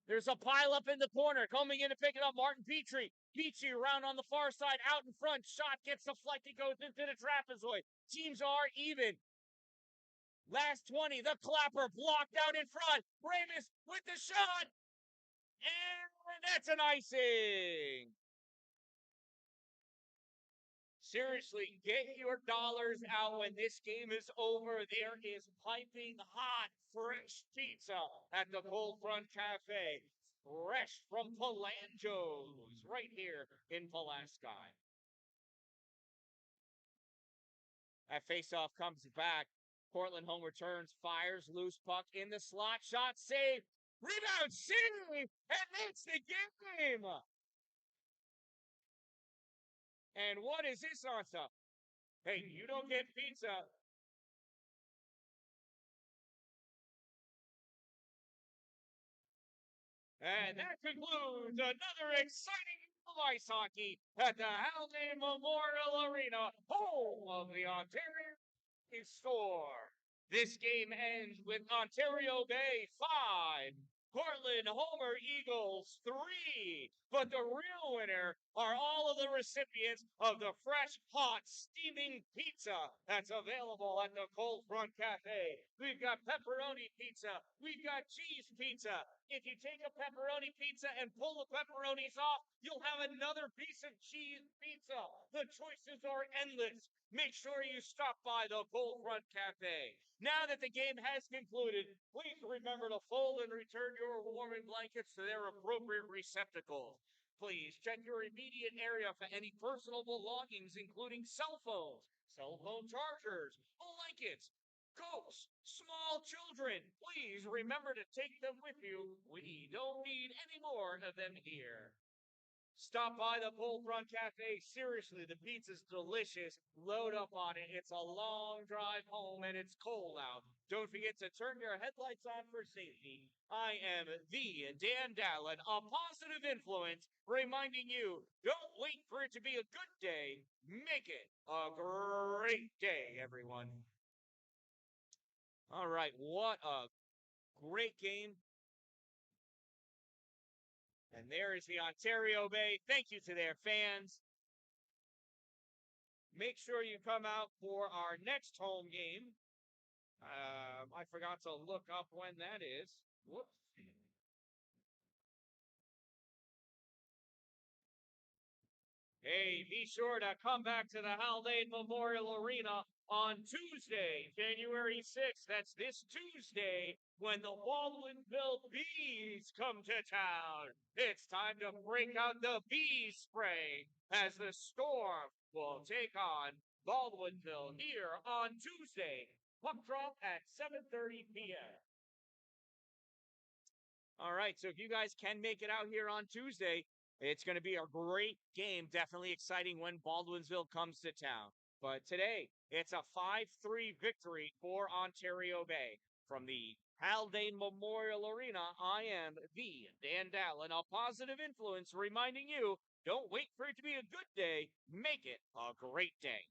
A: There's a pile up in the corner. Coming in to pick it up, Martin Petrie. Petrie around on the far side, out in front. Shot gets deflected, goes into the trapezoid. Teams are even. Last 20, the clapper blocked out in front. Ramis with the shot. And that's an icing. Seriously, get your dollars out when this game is over. There is piping hot, fresh pizza at the Cold Front Cafe. Fresh from Palanjo's right here in Pulaski. That faceoff comes back. Cortland Homer turns, fires, loose puck in the slot, shot save, rebound save, and that's the game. And what is this answer? Hey, you don't get pizza. And that concludes another exciting ice hockey at the Haldane Memorial Arena, home of the Ontario Store. This game ends with Ontario Bay 5, Cortland Homer Eagles 3. But the real winner are all of the recipients of the fresh, hot, steaming pizza that's available at the Cold Front Cafe. We've got pepperoni pizza. We've got cheese pizza. If you take a pepperoni pizza and pull the pepperonis off, you'll have another piece of cheese pizza. The choices are endless. Make sure you stop by the Cold Front Cafe. Now that the game has concluded, please remember to fold and return your warming blankets to their appropriate receptacles. Please check your immediate area for any personal belongings, including cell phones, cell phone chargers, blankets, coats, small children. Please remember to take them with you. We don't need any more of them here. Stop by the Cold Front Cafe. Seriously, the pizza's delicious. Load up on it. It's a long drive home and it's cold out. Don't forget to turn your headlights on for safety. I am the Dan-Dalin, a positive influence, reminding you, don't wait for it to be a good day. Make it a great day, everyone. All right, what a great game. And there is the Ontario Bay. Thank you to their fans. Make sure you come out for our next home game. I forgot to look up when that is. Whoops. Hey, be sure to come back to the Haldane Memorial Arena on Tuesday, January 6th. That's this Tuesday when the Baldwinsville Bees come to town. It's time to break out the bee spray as the Storm will take on Baldwinsville here on Tuesday. Puck drop at 7:30 p.m. All right, so if you guys can make it out here on Tuesday, it's going to be a great game. Definitely exciting when Baldwinsville comes to town. But today, it's a 5-3 victory for Ontario Bay from the
B: Haldane Memorial Arena. I am the Dan-Dalin, a positive influence reminding you, don't wait for it to be a good day, make it a great day.